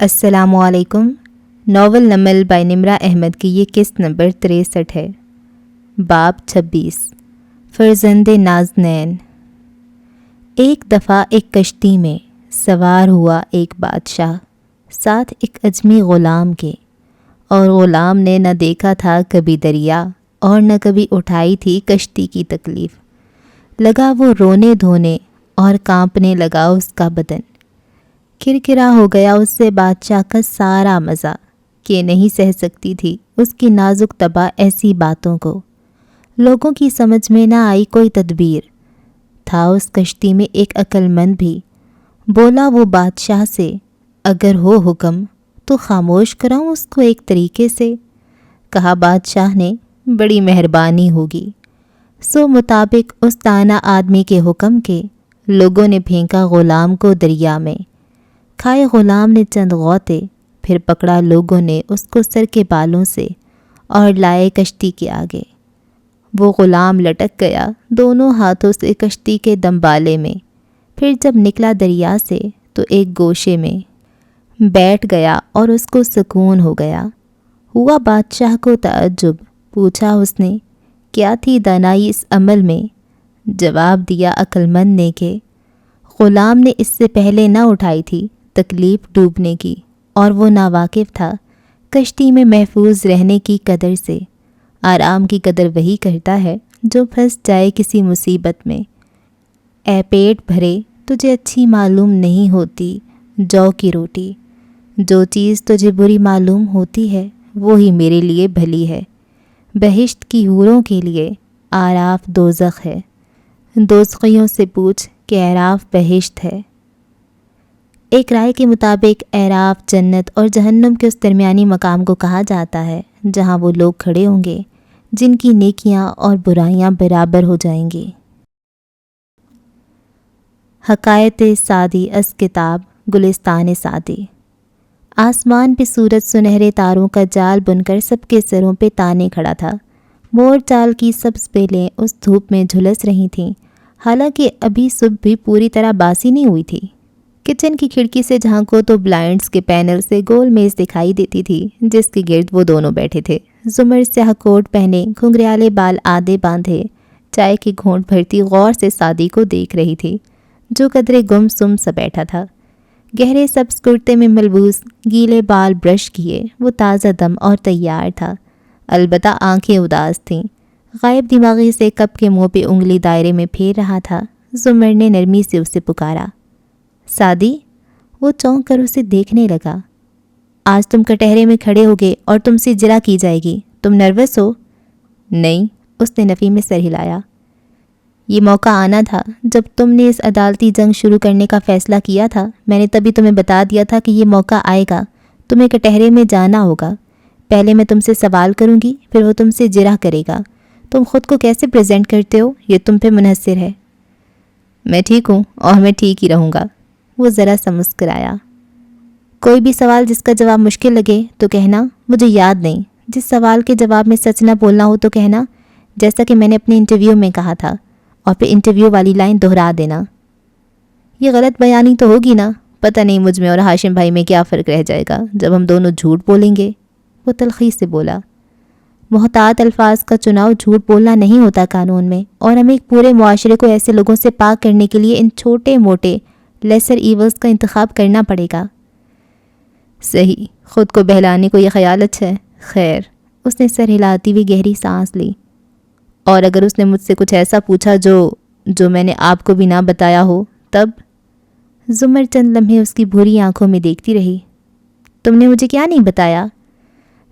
السلام علیکم۔ Novel Naml by نمرہ احمد کی یہ قسط نمبر 63 ہے۔ باب 26 فرزند نازنین۔ ایک دفعہ ایک کشتی میں سوار ہوا ایک بادشاہ ساتھ ایک اجمی غلام کے، اور غلام نے نہ دیکھا تھا کبھی دریا اور نہ کبھی اٹھائی تھی کشتی کی تکلیف۔ لگا وہ رونے دھونے اور کانپنے لگا اس کا بدن۔ کرکرا ہو گیا اس سے بادشاہ کا سارا مزہ کہ نہیں سہ سکتی تھی اس کی نازک طبع ایسی باتوں کو۔ لوگوں کی سمجھ میں نہ آئی کوئی تدبیر۔ تھا اس کشتی میں ایک عقل مند بھی، بولا وہ بادشاہ سے، اگر ہو حکم تو خاموش کراؤں اس کو ایک طریقے سے۔ کہا بادشاہ نے، بڑی مہربانی ہوگی۔ سو مطابق اس دانا آدمی کے حکم کے لوگوں نے پھینکا غلام کو دریا میں۔ کھائے غلام نے چند غوطے، پھر پکڑا لوگوں نے اس کو سر کے بالوں سے اور لائے کشتی کے آگے۔ وہ غلام لٹک گیا دونوں ہاتھوں سے کشتی کے دمبالے میں۔ پھر جب نکلا دریا سے تو ایک گوشے میں بیٹھ گیا اور اس کو سکون ہو گیا۔ ہوا بادشاہ کو تعجب، پوچھا اس نے، کیا تھی دانائی اس عمل میں؟ جواب دیا عقل مند نے کہ غلام نے اس سے پہلے نہ اٹھائی تھی تکلیف ڈوبنے کی، اور وہ ناواقف تھا کشتی میں محفوظ رہنے کی قدر سے۔ آرام کی قدر وہی کرتا ہے جو پھنس جائے کسی مصیبت میں۔ اے پیٹ بھرے، تجھے اچھی معلوم نہیں ہوتی جو کی روٹی۔ جو چیز تجھے بری معلوم ہوتی ہے وہی میرے لیے بھلی ہے۔ بہشت کی حوروں کے لیے آراف دوزخ ہے، دوزخیوں سے پوچھ کہ اعراف بہشت ہے۔ ایک رائے کے مطابق اعراف جنت اور جہنم کے اس درمیانی مقام کو کہا جاتا ہے جہاں وہ لوگ کھڑے ہوں گے جن کی نیکیاں اور برائیاں برابر ہو جائیں گی۔ حکایت سعدی از کتاب گلستان سعدی۔ آسمان پہ سورج سنہرے تاروں کا جال بن کر سب کے سروں پہ تانے کھڑا تھا۔ مور چال کی سبز بیلیں اس دھوپ میں جھلس رہی تھیں، حالانکہ ابھی صبح بھی پوری طرح باسی نہیں ہوئی تھی۔ کچن کی کھڑکی سے جھانکو تو بلائنڈز کے پینل سے گول میز دکھائی دیتی تھی جس کے گرد وہ دونوں بیٹھے تھے۔ زمر سیاہ کوٹ پہنے، گھنگریالے بال آدھے باندھے، چائے کی گھونٹ بھرتی غور سے سعدی کو دیکھ رہی تھی جو قدرے گم سم سا بیٹھا تھا۔ گہرے سبز کرتے میں ملبوس، گیلے بال برش کیے، وہ تازہ دم اور تیار تھا، البتہ آنکھیں اداس تھیں۔ غائب دماغی سے کپ کے منہ پہ انگلی دائرے میں پھیر رہا تھا۔ زمر نے نرمی سے اسے پکارا، سعدی۔ وہ چونک کر اسے دیکھنے لگا۔ آج تم کٹہرے میں کھڑے ہوگے اور تم سے اجرا کی جائے گی، تم نروس ہو؟ نہیں، اس نے نفی میں سر ہلایا۔ یہ موقع آنا تھا جب تم نے اس عدالتی جنگ شروع کرنے کا فیصلہ کیا تھا، میں نے تبھی تمہیں بتا دیا تھا کہ یہ موقع آئے گا، تمہیں کٹہرے میں جانا ہوگا۔ پہلے میں تم سے سوال کروں گی، پھر وہ تم سے اجرا کرے گا۔ تم خود کو کیسے پریزنٹ کرتے ہو یہ تم پہ منحصر ہے۔ میں ٹھیک ہوں اور میں ٹھیک ہی رہوں گا۔ وہ ذرا سا مسکرایا۔ کوئی بھی سوال جس کا جواب مشکل لگے تو کہنا مجھے یاد نہیں، جس سوال کے جواب میں سچ نہ بولنا ہو تو کہنا جیسا کہ میں نے اپنے انٹرویو میں کہا تھا، اور پھر انٹرویو والی لائن دہرا دینا۔ یہ غلط بیانی تو ہوگی نا؟ پتہ نہیں مجھ میں اور ہاشم بھائی میں کیا فرق رہ جائے گا جب ہم دونوں جھوٹ بولیں گے، وہ تلخی سے بولا۔ محتاط الفاظ کا چناؤ جھوٹ بولنا نہیں ہوتا قانون میں، اور ہمیں ایک پورے معاشرے کو ایسے لوگوں سے پاک کرنے کے لیے ان چھوٹے موٹے لیسر ایولز کا انتخاب کرنا پڑے گا۔ صحیح، خود کو بہلانے کو یہ خیال اچھا ہے۔ خیر، اس نے سر ہلاتی ہوئی گہری سانس لی۔ اور اگر اس نے مجھ سے کچھ ایسا پوچھا جو میں نے آپ کو بھی نہ بتایا ہو تب؟ زمر چند لمحے اس کی بھوری آنکھوں میں دیکھتی رہی۔ تم نے مجھے کیا نہیں بتایا؟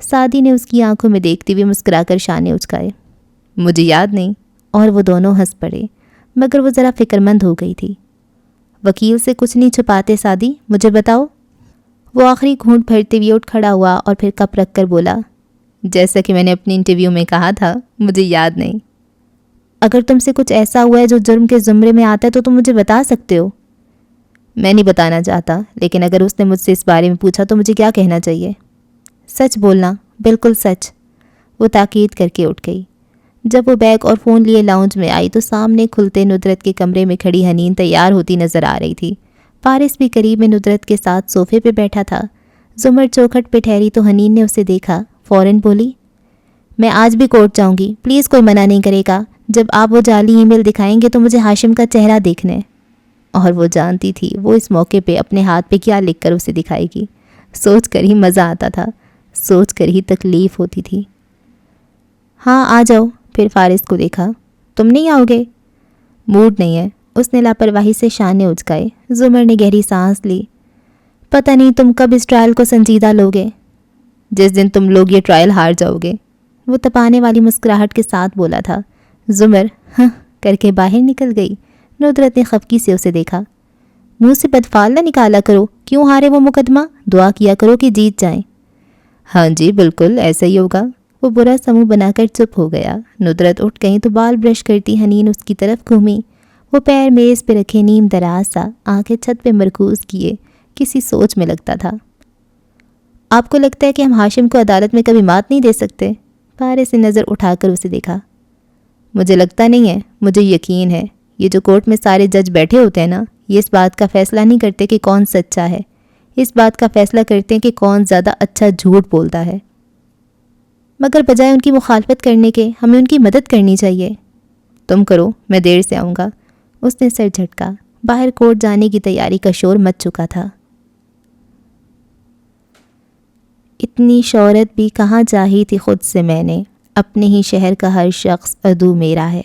سعدی نے اس کی آنکھوں میں دیکھتے ہوئے مسکرا کر شانے اچکائے۔ مجھے یاد نہیں، اور وہ دونوں ہنس پڑے، مگر وہ ذرا فکر مند ہو گئی تھی۔ وکیل سے کچھ نہیں چھپاتے سعدی، مجھے بتاؤ۔ وہ آخری گھونٹ بھرتے ہوئے اٹھ کھڑا ہوا اور پھر کپ رکھ کر بولا، جیسا کہ میں نے اپنے انٹرویو میں کہا تھا، مجھے یاد نہیں۔ اگر تم سے کچھ ایسا ہوا ہے جو جرم کے زمرے میں آتا ہے تو تم مجھے بتا سکتے ہو۔ میں نہیں بتانا چاہتا، لیکن اگر اس نے مجھ سے اس بارے میں پوچھا تو مجھے کیا کہنا چاہیے؟ سچ بولنا، بالکل سچ۔ وہ تاکید کر کے اٹھ گئی۔ جب وہ بیگ اور فون لیے لاؤنج میں آئی تو سامنے کھلتے ندرت کے کمرے میں کھڑی حنین تیار ہوتی نظر آ رہی تھی۔ فارس بھی قریب میں ندرت کے ساتھ صوفے پہ بیٹھا تھا۔ زمر چوکھٹ پہ ٹھہری تو حنین نے اسے دیکھا، فوراً بولی، میں آج بھی کورٹ جاؤں گی، پلیز کوئی منع نہیں کرے گا، جب آپ وہ جعلی ای میل دکھائیں گے تو مجھے ہاشم کا چہرہ دیکھنا ہے۔ اور وہ جانتی تھی وہ اس موقع پہ اپنے ہاتھ پہ کیا لکھ کر اسے دکھائے گی۔ سوچ کر ہی مزہ آتا تھا، سوچ کر ہی تکلیف ہوتی تھی۔ ہاں آ جاؤ۔ پھر فارس کو دیکھا، تم نہیں آؤ گے؟ موڈ نہیں ہے، اس نے لاپرواہی سے شانے اچکائے۔ زمر نے گہری سانس لی۔ پتہ نہیں تم کب اس ٹرائل کو سنجیدہ لوگے؟ جس دن تم لوگ یہ ٹرائل ہار جاؤ گے، وہ تپانے والی مسکراہٹ کے ساتھ بولا تھا۔ زمر ہاں کر کے باہر نکل گئی۔ ندرت نے خفگی سے اسے دیکھا۔ منہ سے بدفعال نہ نکالا کرو، کیوں ہارے وہ مقدمہ، دعا کیا کرو کہ جیت جائیں۔ ہاں جی بالکل ایسا ہی ہوگا۔ وہ برا سا منہ بنا کر چپ ہو گیا۔ ندرت اٹھ گئی تو بال برش کرتی حنین اس کی طرف گھومی۔ وہ پیر میز پہ رکھے نیم دراز سا، آنکھیں چھت پہ مرکوز کیے کسی سوچ میں لگتا تھا۔ آپ کو لگتا ہے کہ ہم ہاشم کو عدالت میں کبھی مات نہیں دے سکتے؟ پارے سے نظر اٹھا کر اسے دیکھا۔ مجھے لگتا نہیں ہے، مجھے یقین ہے۔ یہ جو کورٹ میں سارے جج بیٹھے ہوتے ہیں نا، یہ اس بات کا فیصلہ نہیں کرتے کہ کون سچا ہے، اس بات کا فیصلہ کرتے ہیں کہ کون زیادہ اچھا جھوٹ بولتا ہے۔ مگر بجائے ان کی مخالفت کرنے کے ہمیں ان کی مدد کرنی چاہیے۔ تم کرو، میں دیر سے آؤں گا۔ اس نے سر جھٹکا۔ باہر کورٹ جانے کی تیاری کا شور مچ چکا تھا۔ اتنی شہرت بھی کہاں چاہی تھی خود سے میں نے، اپنے ہی شہر کا ہر شخص عدو میرا ہے۔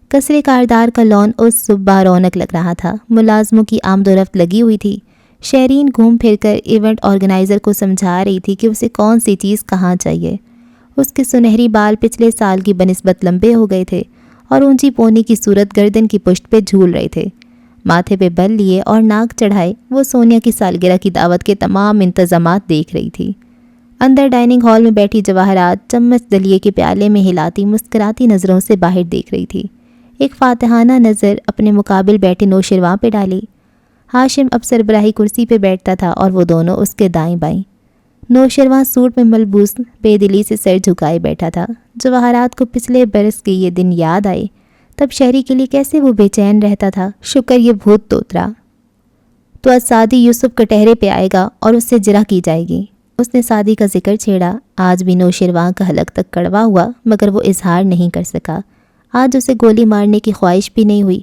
کثرے کاردار کا لون اس صبح رونق لگ رہا تھا۔ ملازموں کی آمد و رفت لگی ہوئی تھی۔ شہرین گھوم پھر کر ایونٹ آرگنائزر کو سمجھا رہی تھی کہ اسے کون سی چیز کہاں چاہیے۔ اس کے سنہری بال پچھلے سال کی بنسبت لمبے ہو گئے تھے اور اونچی پونی کی صورت گردن کی پشت پہ جھول رہے تھے۔ ماتھے پہ بل لیے اور ناک چڑھائے وہ سونیا کی سالگرہ کی دعوت کے تمام انتظامات دیکھ رہی تھی۔ اندر ڈائننگ ہال میں بیٹھی جواہرات چمچ دلیے کے پیالے میں ہلاتی مسکراتی نظروں سے باہر دیکھ رہی تھی۔ ایک فاتحانہ نظر اپنے مقابل بیٹھے نوشرواں پہ ڈالی۔ ہاشم اب سربراہی کرسی پہ بیٹھتا تھا اور وہ دونوں اس کے دائیں بائیں۔ نوشرواں سوٹ میں ملبوس بے دلی سے سر جھکائے بیٹھا تھا۔ جواہرات کو پچھلے برس کے یہ دن یاد آئے، تب شہری کے لیے کیسے وہ بے چین رہتا تھا۔ شکر یہ بھوت تو اترا۔ تو آج سعدی یوسف کٹہرے پہ آئے گا اور اس سے جرح کی جائے گی۔ اس نے سعدی کا ذکر چھیڑا۔ آج بھی نوشرواں کا حلق تک کڑوا ہوا، مگر وہ اظہار نہیں کر سکا۔ آج اسے گولی مارنے کی خواہش بھی نہیں ہوئی۔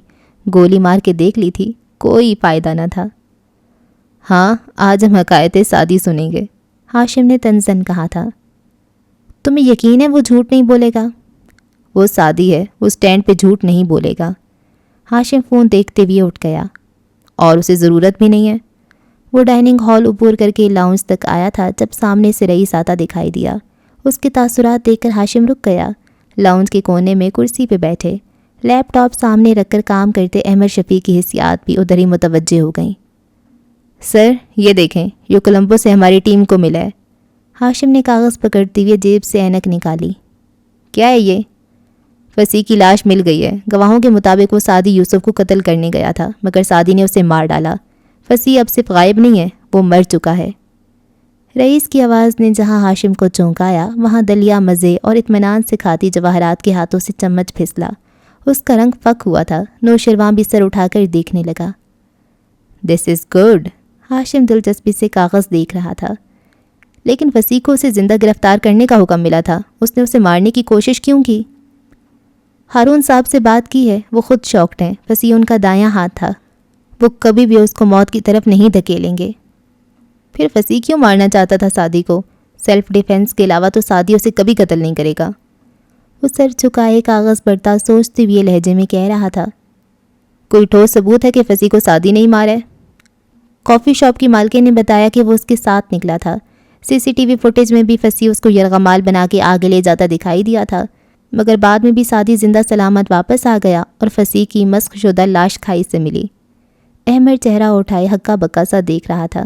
گولی مار کے دیکھ لی تھی، کوئی فائدہ نہ تھا۔ ہاں آج ہم حکایت سعدی سنیں گے، ہاشم نے تنزن کہا تھا۔ تمہیں یقین ہے وہ جھوٹ نہیں بولے گا؟ وہ سعدی ہے، وہ سٹینڈ پہ جھوٹ نہیں بولے گا۔ ہاشم فون دیکھتے ہوئے اٹھ گیا۔ اور اسے ضرورت بھی نہیں ہے۔ وہ ڈائننگ ہال عبور کر کے لاؤنج تک آیا تھا جب سامنے سے رئیس آتا دکھائی دیا۔ اس کے تاثرات دیکھ کر ہاشم رک گیا۔ لاؤنج کے کونے میں کرسی پہ بیٹھے، لیپ ٹاپ سامنے رکھ کر کام کرتے احمد شفیع کی حسیات بھی ادھر ہی متوجہ ہو گئیں۔ سر یہ دیکھیں، یہ کولمبو سے ہماری ٹیم کو ملا ہے۔ ہاشم نے کاغذ پکڑتے ہوئے جیب سے اینک نکالی۔ کیا ہے یہ؟ فصیح کی لاش مل گئی ہے۔ گواہوں کے مطابق وہ سعدی یوسف کو قتل کرنے گیا تھا، مگر سعدی نے اسے مار ڈالا۔ فصیح اب صرف غائب نہیں ہے، وہ مر چکا ہے۔ رئیس کی آواز نے جہاں ہاشم کو چونکایا، وہاں دلیا مزے اور اطمینان سے کھاتی جواہرات کے ہاتھوں سے چمچ پھسلا۔ اس کا رنگ فک ہوا تھا۔ نوشرواں بھی سر اٹھا کر دیکھنے لگا۔ دس از گڈ۔ ہاشم دلچسپی سے کاغذ دیکھ رہا تھا۔ لیکن فصیح کو اسے زندہ گرفتار کرنے کا حکم ملا تھا، اس نے اسے مارنے کی کوشش کیوں کی؟ ہارون صاحب سے بات کی ہے، وہ خود شاکڈ ہیں۔ فصیح ان کا دایاں ہاتھ تھا، وہ کبھی بھی اس کو موت کی طرف نہیں دھکیلیں گے۔ پھر فصیح کیوں مارنا چاہتا تھا سعدی کو؟ سیلف ڈیفینس کے علاوہ تو سعدی اسے کبھی قتل نہیں کرے گا۔ وہ سر جھکائے کاغذ پڑھتا سوچتے ہوئے لہجے میں کہہ رہا تھا۔ کوئی ٹھوس ثبوت ہے کہ فصیح کو سعدی نہیں مارا ہے؟ کافی شاپ کی مالکے نے بتایا کہ وہ اس کے ساتھ نکلا تھا۔ سی سی ٹی وی فوٹیج میں بھی فصیح اس کو یرغمال بنا کے آگے لے جاتا دکھائی دیا تھا، مگر بعد میں بھی سعدی زندہ سلامت واپس آ گیا اور فصیح کی مسخ شدہ لاش کھائی سے ملی۔ احمد چہرہ اٹھائے ہکا بکا سا دیکھ رہا تھا۔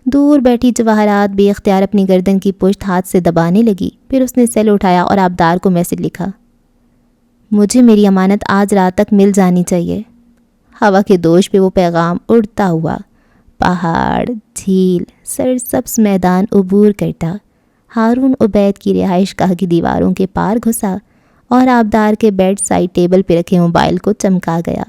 دور بیٹھی جواہرات بے اختیار اپنی گردن کی پشت ہاتھ سے دبانے لگی۔ پھر اس نے سیل اٹھایا اور آبدار کو میسج لکھا۔ مجھے میری امانت آج رات تک مل جانی چاہیے۔ ہوا کے دوش پہ وہ پیغام اڑتا ہوا پہاڑ، جھیل، سرسبز میدان عبور کرتا، ہارون عبید کی رہائش گاہ کی دیواروں کے پار گھسا اور آبدار کے بیڈ سائڈ ٹیبل پہ رکھے موبائل کو چمکا گیا۔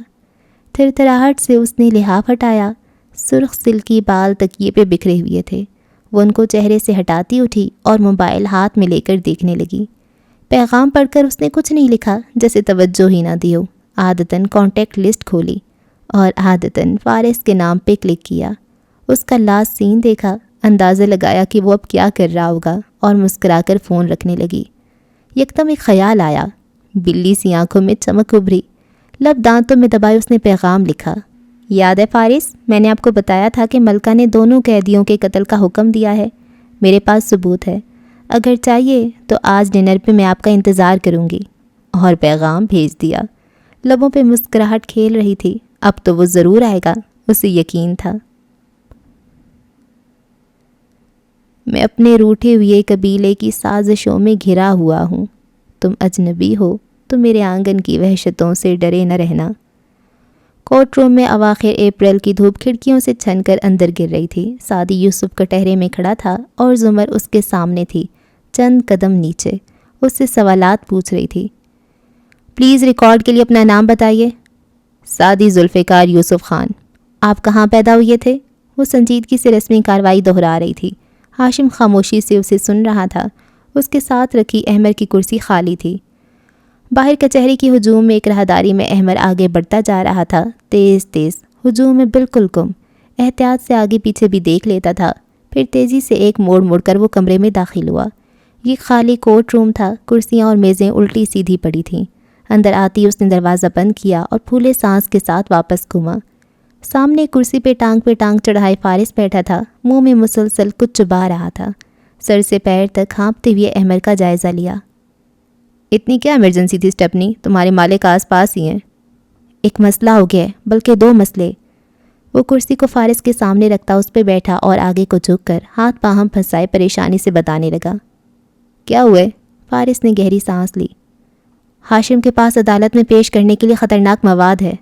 تھرتھراہٹ سے اس نے لحاف ہٹایا۔ سرخ سلکی بال تکیے پہ بکھرے ہوئے تھے۔ وہ ان کو چہرے سے ہٹاتی اٹھی اور موبائل ہاتھ میں لے کر دیکھنے لگی۔ پیغام پڑھ کر اس نے کچھ نہیں لکھا، جیسے توجہ ہی نہ دی ہو۔ عادتاً کانٹیکٹ لسٹ کھولی اور عادتاً فارس کے نام پہ کلک کیا۔ اس کا لاسٹ سین دیکھا، اندازہ لگایا کہ وہ اب کیا کر رہا ہوگا اور مسکرا کر فون رکھنے لگی۔ یکدم ایک خیال آیا، بلی سی آنکھوں میں چمک ابھری، لب دانتوں میں دبائے اس نے پیغام لکھا۔ یاد ہے فارس، میں نے آپ کو بتایا تھا کہ ملکہ نے دونوں قیدیوں کے قتل کا حکم دیا ہے۔ میرے پاس ثبوت ہے، اگر چاہیے تو آج ڈنر پہ میں آپ کا انتظار کروں گی۔ اور پیغام بھیج دیا۔ لبوں پہ مسکراہٹ کھیل رہی تھی، اب تو وہ ضرور آئے گا، اسے یقین تھا۔ میں اپنے روٹھے ہوئے قبیلے کی سازشوں میں گھرا ہوا ہوں، تم اجنبی ہو تو میرے آنگن کی وحشتوں سے ڈرے نہ رہنا۔ کورٹ روم میں اواخر اپریل کی دھوپ کھڑکیوں سے چھن کر اندر گر رہی تھی۔ سعدی یوسف کٹہرے میں کھڑا تھا اور زمر اس کے سامنے تھی، چند قدم نیچے، اس سے سوالات پوچھ رہی تھی۔ پلیز ریکارڈ کے لیے اپنا نام بتائیے۔ سعدی ذوالفقار یوسف خان۔ آپ کہاں پیدا ہوئے تھے؟ وہ سنجیدگی سے رسمی کارروائی دہرا رہی تھی۔ ہاشم خاموشی سے اسے سن رہا تھا۔ اس کے ساتھ رکھی احمر کی کرسی خالی تھی۔ باہر کچہری کی ہجوم میں ایک راہداری میں احمر آگے بڑھتا جا رہا تھا، تیز تیز، ہجوم میں بالکل گم، احتیاط سے آگے پیچھے بھی دیکھ لیتا تھا، پھر تیزی سے ایک موڑ مڑ کر وہ کمرے میں داخل ہوا۔ یہ خالی کورٹ روم تھا، کرسیاں اور میزیں الٹی سیدھی پڑی تھیں۔ اندر آتی اس نے دروازہ بند کیا اور پھولے سانس کے ساتھ واپس گھوما۔ سامنے کرسی پہ ٹانگ چڑھائے فارس بیٹھا تھا، منہ میں مسلسل کچھ چبا رہا تھا۔ سر سے پیر تک ہانپتے ہوئے احمر کا جائزہ لیا۔ اتنی کیا ایمرجنسی تھی اسٹیپنی؟ تمہارے مالک آس پاس ہی ہیں۔ ایک مسئلہ ہو گیا ہے، بلکہ دو مسئلے۔ وہ کرسی کو فارس کے سامنے رکھتا اس پہ بیٹھا اور آگے کو جھک کر ہاتھ باہم پھنسائے پریشانی سے بتانے لگا۔ کیا ہوئے؟ فارس نے گہری سانس لی۔ ہاشم کے پاس عدالت میں پیش کرنے کے لیے خطرناک مواد ہے۔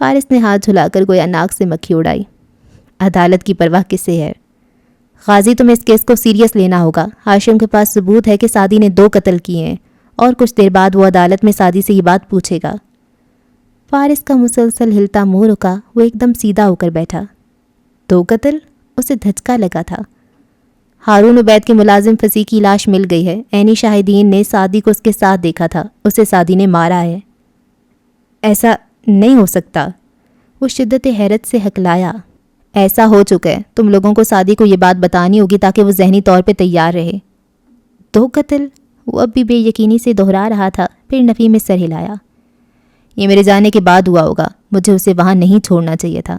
فارس نے ہاتھ جھلا کر گویا ناک سے مکھی اڑائی۔ عدالت کی پرواہ کسے ہے؟ غازی، تمہیں اس کیس کو سیریس لینا ہوگا۔ ہاشم کے پاس ثبوت ہے کہ سعدی نے 2 قتل کیے ہیں، اور کچھ دیر بعد وہ عدالت میں سعدی سے یہ بات پوچھے گا۔ فارس کا مسلسل ہلتا منہ رکا، وہ ایک دم سیدھا ہو کر بیٹھا۔ 2 قتل؟ اسے دھچکا لگا تھا۔ ہارون عبید کے ملازم فصیح کی لاش مل گئی ہے۔ عینی شاہدین نے سعدی کو اس کے ساتھ دیکھا تھا، اسے سعدی نے مارا ہے۔ ایسا نہیں ہو سکتا، وہ شدت حیرت سے ہکلایا۔ ایسا ہو چکا ہے، تم لوگوں کو سعدی کو یہ بات بتانی ہوگی تاکہ وہ ذہنی طور پہ تیار رہے۔ 2 قتل؟ وہ اب بھی بے یقینی سے دہرا رہا تھا، پھر نفی میں سر ہلایا۔ یہ میرے جانے کے بعد ہوا ہوگا، مجھے اسے وہاں نہیں چھوڑنا چاہیے تھا۔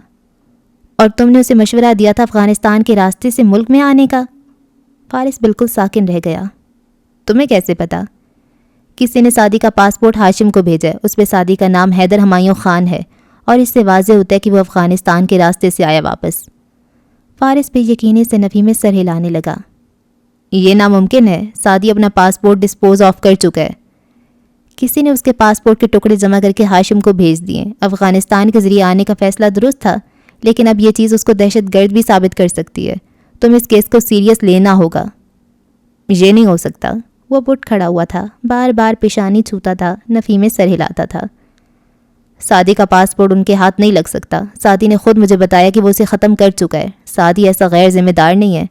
اور تم نے اسے مشورہ دیا تھا افغانستان کے راستے سے ملک میں آنے کا؟ فارس بالکل ساکن رہ گیا۔ تمہیں کیسے پتا؟ کسی نے سعدی کا پاسپورٹ ہاشم کو بھیجا ہے، اس پہ سعدی کا نام حیدر ہمایوں خان ہے، اور اس سے واضح ہوتا ہے کہ وہ افغانستان کے راستے سے آیا واپس۔ فارس بے یقینی سے نفی میں سر ہلانے لگا۔ یہ ناممکن ہے، سعدی اپنا پاسپورٹ ڈسپوز آف کر چکا ہے۔ کسی نے اس کے پاسپورٹ کے ٹکڑے جمع کر کے ہاشم کو بھیج دیے۔ افغانستان کے ذریعے آنے کا فیصلہ درست تھا، لیکن اب یہ چیز اس کو دہشت گرد بھی ثابت کر سکتی ہے۔ تم اس کیس کو سیریس لینا ہوگا۔ یہ نہیں ہو سکتا۔ وہ اٹھ کھڑا ہوا تھا، بار بار پیشانی چھوتا تھا، نفی میں سر ہلاتا تھا۔ سعدی کا پاسپورٹ ان کے ہاتھ نہیں لگ سکتا۔ سعدی نے خود مجھے بتایا کہ وہ اسے ختم کر چکا ہے۔ سعدی ایسا غیر ذمہ دار نہیں ہے۔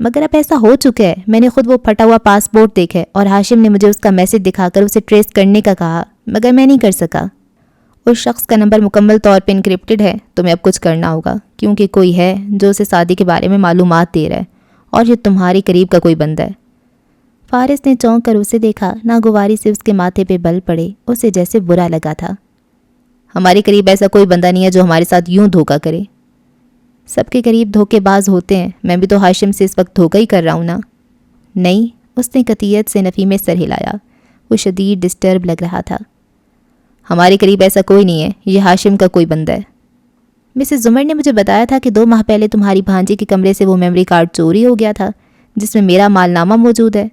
مگر اب ایسا ہو چکا ہے، میں نے خود وہ پھٹا ہوا پاسپورٹ دیکھا ہے، اور ہاشم نے مجھے اس کا میسج دکھا کر اسے ٹریس کرنے کا کہا، مگر میں نہیں کر سکا۔ اس شخص کا نمبر مکمل طور پہ انکرپٹڈ ہے۔ تمہیں اب کچھ کرنا ہوگا، کیونکہ کوئی ہے جو اسے سعدی کے بارے میں معلومات دے رہا ہے، اور یہ تمہاری قریب کا کوئی بندہ ہے۔ فارس نے چونک کر اسے دیکھا، ناگواری سے اس کے ماتھے پہ بل پڑے، اسے جیسے برا لگا تھا۔ ہمارے قریب ایسا کوئی بندہ نہیں ہے جو ہمارے ساتھ یوں دھوکہ کرے۔ سب کے قریب دھوکے باز ہوتے ہیں، میں بھی تو ہاشم سے اس وقت دھوکہ ہی کر رہا ہوں نا۔ نہیں، اس نے قطعیت سے نفی میں سر ہلایا۔ وہ شدید ڈسٹرب لگ رہا تھا۔ ہمارے قریب ایسا کوئی نہیں ہے، یہ ہاشم کا کوئی بندہ ہے۔ مسز زمر نے مجھے بتایا تھا کہ 2 ماہ پہلے تمہاری بھانجی کے کمرے سے وہ میموری کارڈ چوری ہو گیا تھا جس میں میرا مال نامہ موجود ہے۔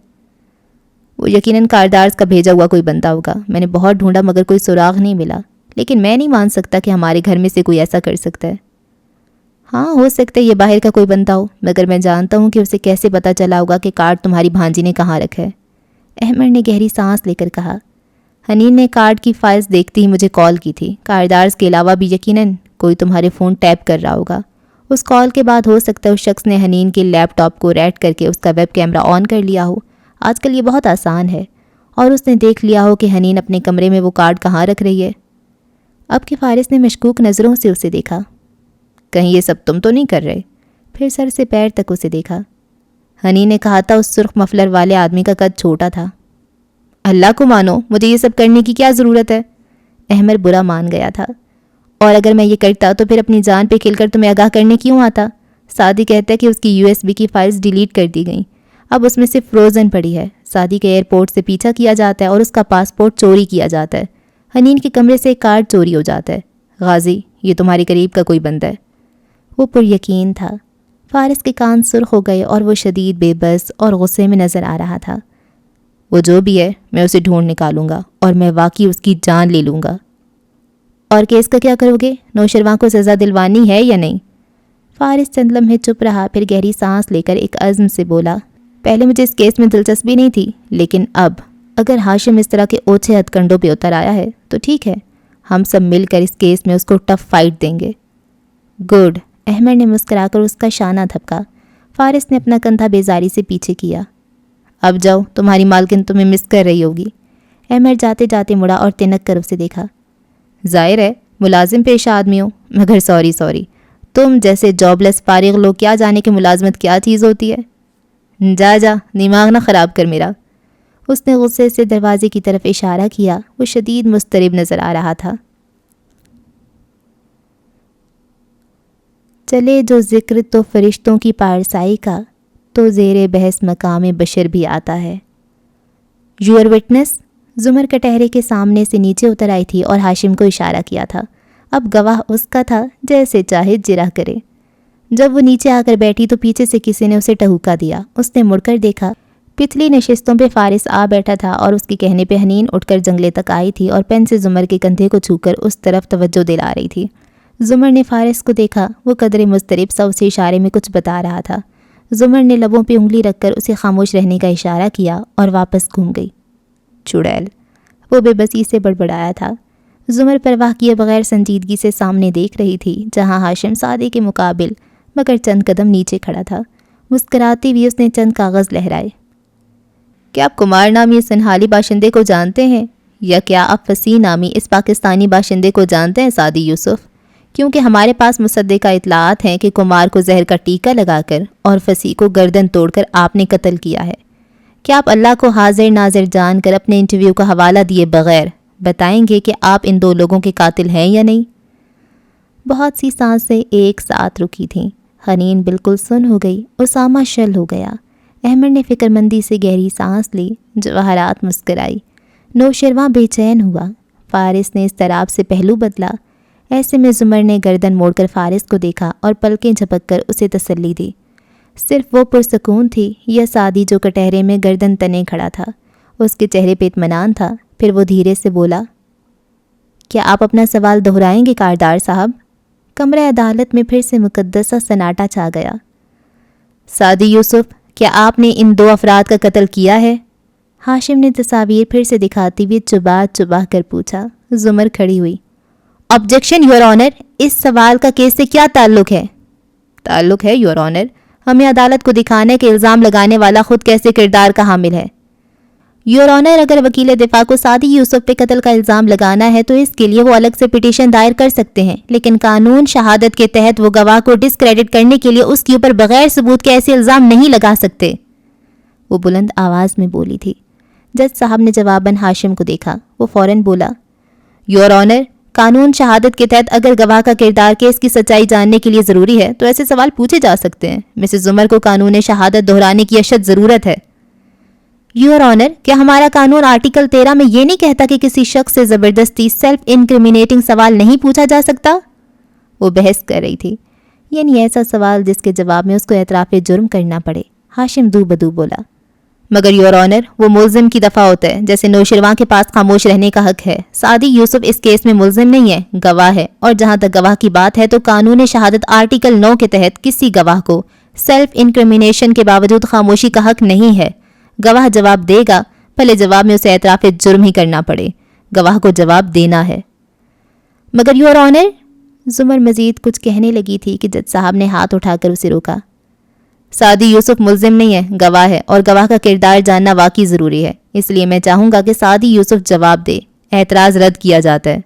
وہ یقیناً کاردارز کا بھیجا ہوا کوئی بندہ ہوگا۔ میں نے بہت ڈھونڈا مگر کوئی سراغ نہیں ملا، لیکن میں نہیں مان سکتا کہ ہمارے گھر میں سے کوئی ایسا کر سکتا ہے۔ ہاں، ہو سکتا ہے یہ باہر کا کوئی بندہ ہو، مگر میں جانتا ہوں کہ اسے کیسے پتہ چلا ہوگا کہ کارڈ تمہاری بھانجی نے کہاں رکھا ہے۔ احمد نے گہری سانس لے کر کہا۔ حنین نے کارڈ کی فائلز دیکھتی ہی مجھے کال کی تھی۔ کاردارز کے علاوہ بھی یقیناً کوئی تمہارے فون ٹیپ کر رہا ہوگا۔ اس کال کے بعد ہو سکتا ہے اس شخص نے حنین کے لیپ ٹاپ کو ریڈ کر کے اس کا ویب کیمرہ آن کر لیا ہو. آج کل یہ بہت آسان ہے. اور اس نے دیکھ لیا ہو کہ حنین اپنے کمرے میں وہ کارڈ کہاں رکھ رہی ہے. اب کہ فارس نے مشکوک نظروں سے اسے دیکھا. کہیں یہ سب تم تو نہیں کر رہے؟ پھر سر سے پیر تک اسے دیکھا. حنین نے کہا تھا اس سرخ مفلر والے آدمی کا قد چھوٹا تھا. اللہ کو مانو، مجھے یہ سب کرنے کی کیا ضرورت ہے؟ احمر برا مان گیا تھا. اور اگر میں یہ کرتا تو پھر اپنی جان پہ کھل کر تمہیں آگاہ کرنے کیوں آتا؟ سعدی کہتا ہے کہ اس کی USB کی فائلز ڈیلیٹ کر دی گئیں. اب اس میں صرف فروزن پڑی ہے. سعدی کے ایئرپورٹ سے پیچھا کیا جاتا ہے اور اس کا پاسپورٹ چوری کیا جاتا ہے. حنین کے کمرے سے ایک کارڈ چوری ہو جاتا ہے. غازی، یہ تمہارے قریب کا کوئی بندہ ہے. وہ پر یقین تھا. فارس کے کان سرخ ہو گئے اور وہ شدید بے بس اور غصے میں نظر آ رہا تھا. وہ جو بھی ہے میں اسے ڈھونڈ نکالوں گا اور میں واقعی اس کی جان لے لوں گا. اور کیس کا کیا کرو گے؟ نوشرواں کو سزا دلوانی ہے یا نہیں؟ فارس چند لمحے چپ رہا، پھر گہری سانس لے کر ایک عزم سے بولا، پہلے مجھے اس کیس میں دلچسپی نہیں تھی، لیکن اب اگر ہاشم اس طرح کے اوچھے ہتھ کنڈوں پہ اتر آیا ہے تو ٹھیک ہے، ہم سب مل کر اس کیس میں اس کو ٹف فائٹ دیں گے. گڈ. احمد نے مسکرا کر اس کا شانہ دھپکا. فارس نے اپنا کندھا بیزاری سے پیچھے کیا. اب جاؤ، تمہاری مالکن تمہیں مس کر رہی ہوگی. احمد جاتے جاتے مڑا اور تنک کر اسے دیکھا. ظاہر ہے ملازم پیش آدمی ہو، مگر سوری تم جیسے جاب لیس فارغ لوگ کیا جانے کہ ملازمت کیا چیز ہوتی ہے. جا دماغ نہ خراب کر میرا. اس نے غصے سے دروازے کی طرف اشارہ کیا. وہ شدید مضطرب نظر آ رہا تھا. چلے جو ذکر تو فرشتوں کی پارسائی کا، تو زیر بحث مقام بشر بھی آتا ہے. Your witness. زمر کٹہرے کے سامنے سے نیچے اتر آئی تھی اور ہاشم کو اشارہ کیا تھا. اب گواہ اس کا تھا، جیسے چاہے جرح کرے. جب وہ نیچے آ کر بیٹھی تو پیچھے سے کسی نے اسے ٹہوکا دیا. اس نے مڑ کر دیکھا. پچھلی نشستوں پہ فارس آ بیٹھا تھا اور اس کے کہنے پہ حنین اٹھ کر جنگلے تک آئی تھی اور پین سے زمر کے کندھے کو چھو کر اس طرف توجہ دلا رہی تھی. زمر نے فارس کو دیکھا. وہ قدرے مضطرب سا اسے اشارے میں کچھ بتا رہا تھا. زمر نے لبوں پہ انگلی رکھ کر اسے خاموش رہنے کا اشارہ کیا اور واپس گھوم گئی. چڑیل. وہ بے بسی سے بڑبڑایا تھا. زمر پرواہ کیے بغیر سنجیدگی سے سامنے دیکھ رہی تھی، جہاں ہاشم سعدی کے مقابل مگر چند قدم نیچے کھڑا تھا. مسکراتی ہوئی اس نے چند کاغذ لہرائے. کیا آپ کمار نامی اس سنہالی باشندے کو جانتے ہیں؟ یا کیا آپ فصیح نامی اس پاکستانی باشندے کو جانتے ہیں سعدی یوسف؟ کیونکہ ہمارے پاس مصدقہ اطلاعات ہیں کہ کمار کو زہر کا ٹیکہ لگا کر اور فصیح کو گردن توڑ کر آپ نے قتل کیا ہے. کیا آپ اللہ کو حاضر ناظر جان کر اپنے انٹرویو کا حوالہ دیے بغیر بتائیں گے کہ آپ ان دو لوگوں کے قاتل ہیں یا نہیں؟ بہت سی سانسیں ایک ساتھ رکی تھیں. حنین بالکل سن ہو گئی. اسامہ شل ہو گیا. احمد نے فکر مندی سے گہری سانس لی. جواہرات مسکرائی. نوشرواں بے چین ہوا. فارس نے اضطراب سے پہلو بدلا. ایسے میں زمر نے گردن موڑ کر فارس کو دیکھا اور پلکیں جھپک کر اسے تسلی دی. صرف وہ پرسکون تھی یا سعدی جو کٹہرے میں گردن تنے کھڑا تھا؟ اس کے چہرے پہ اطمینان تھا. پھر وہ دھیرے سے بولا، کیا آپ اپنا سوال دہرائیں گے کاردار صاحب؟ کمرہ عدالت میں پھر سے مقدسہ سناٹا چھا گیا. سعدی یوسف، کیا آپ نے ان دو افراد کا قتل کیا ہے؟ ہاشم نے تصاویر پھر سے دکھاتی ہوئے چبا کر پوچھا. زمر کھڑی ہوئی. Objection your honour. اس سوال کا کیس سے کیا تعلق ہے؟ تعلق ہے یور آنر. ہمیں عدالت کو دکھانا ہے کہ الزام لگانے والا خود کیسے کردار کا حامل ہے. یور آنر، اگر وکیل دفاع کو سعدی یوسف پہ قتل کا الزام لگانا ہے تو اس کے لیے وہ الگ سے پٹیشن دائر کر سکتے ہیں، لیکن قانون شہادت کے تحت وہ گواہ کو ڈسکریڈٹ کرنے کے لیے اس کے اوپر بغیر ثبوت کے ایسے الزام نہیں لگا سکتے. وہ بلند آواز میں بولی تھی. جج صاحب نے جواباً ہاشم کو دیکھا. وہ فوراً بولا، یور آنر، قانون شہادت کے تحت اگر گواہ کا کردار کیس کی سچائی جاننے کے لیے ضروری ہے تو ایسے سوال پوچھے جا سکتے ہیں. مسز زمر کو قانون شہادت دہرانے کی اشد ضرورت ہے. یور آنر، کیا ہمارا قانون آرٹیکل 13 میں یہ نہیں کہتا کہ کسی شخص سے زبردستی سیلف انکریمنیٹنگ سوال نہیں پوچھا جا سکتا؟ وہ بحث کر رہی تھی. یعنی ایسا سوال جس کے جواب میں اس کو اعتراف جرم کرنا پڑے. ہاشم دو بدو بولا، مگر یور آنر، وہ ملزم کی دفعہ ہوتا ہے، جیسے نوشرواں کے پاس خاموش رہنے کا حق ہے. سعدی یوسف اس کیس میں ملزم نہیں ہے، گواہ ہے. اور جہاں تک گواہ کی بات ہے تو قانون شہادت آرٹیکل 9 کے تحت کسی گواہ کو سیلف انکریمنیشن کے باوجود خاموشی کا حق نہیں ہے. گواہ جواب دے گا، بھلے جواب میں اسے اعتراف جرم ہی کرنا پڑے. گواہ کو جواب دینا ہے. مگر یور آنر، زمر مزید کچھ کہنے لگی تھی کہ جج صاحب نے ہاتھ اٹھا کر اسے روکا۔ سعدی یوسف ملزم نہیں ہے، گواہ ہے، اور گواہ کا کردار جاننا واقعی ضروری ہے، اس لیے میں چاہوں گا کہ سعدی یوسف جواب دے۔ اعتراض رد کیا جاتا ہے۔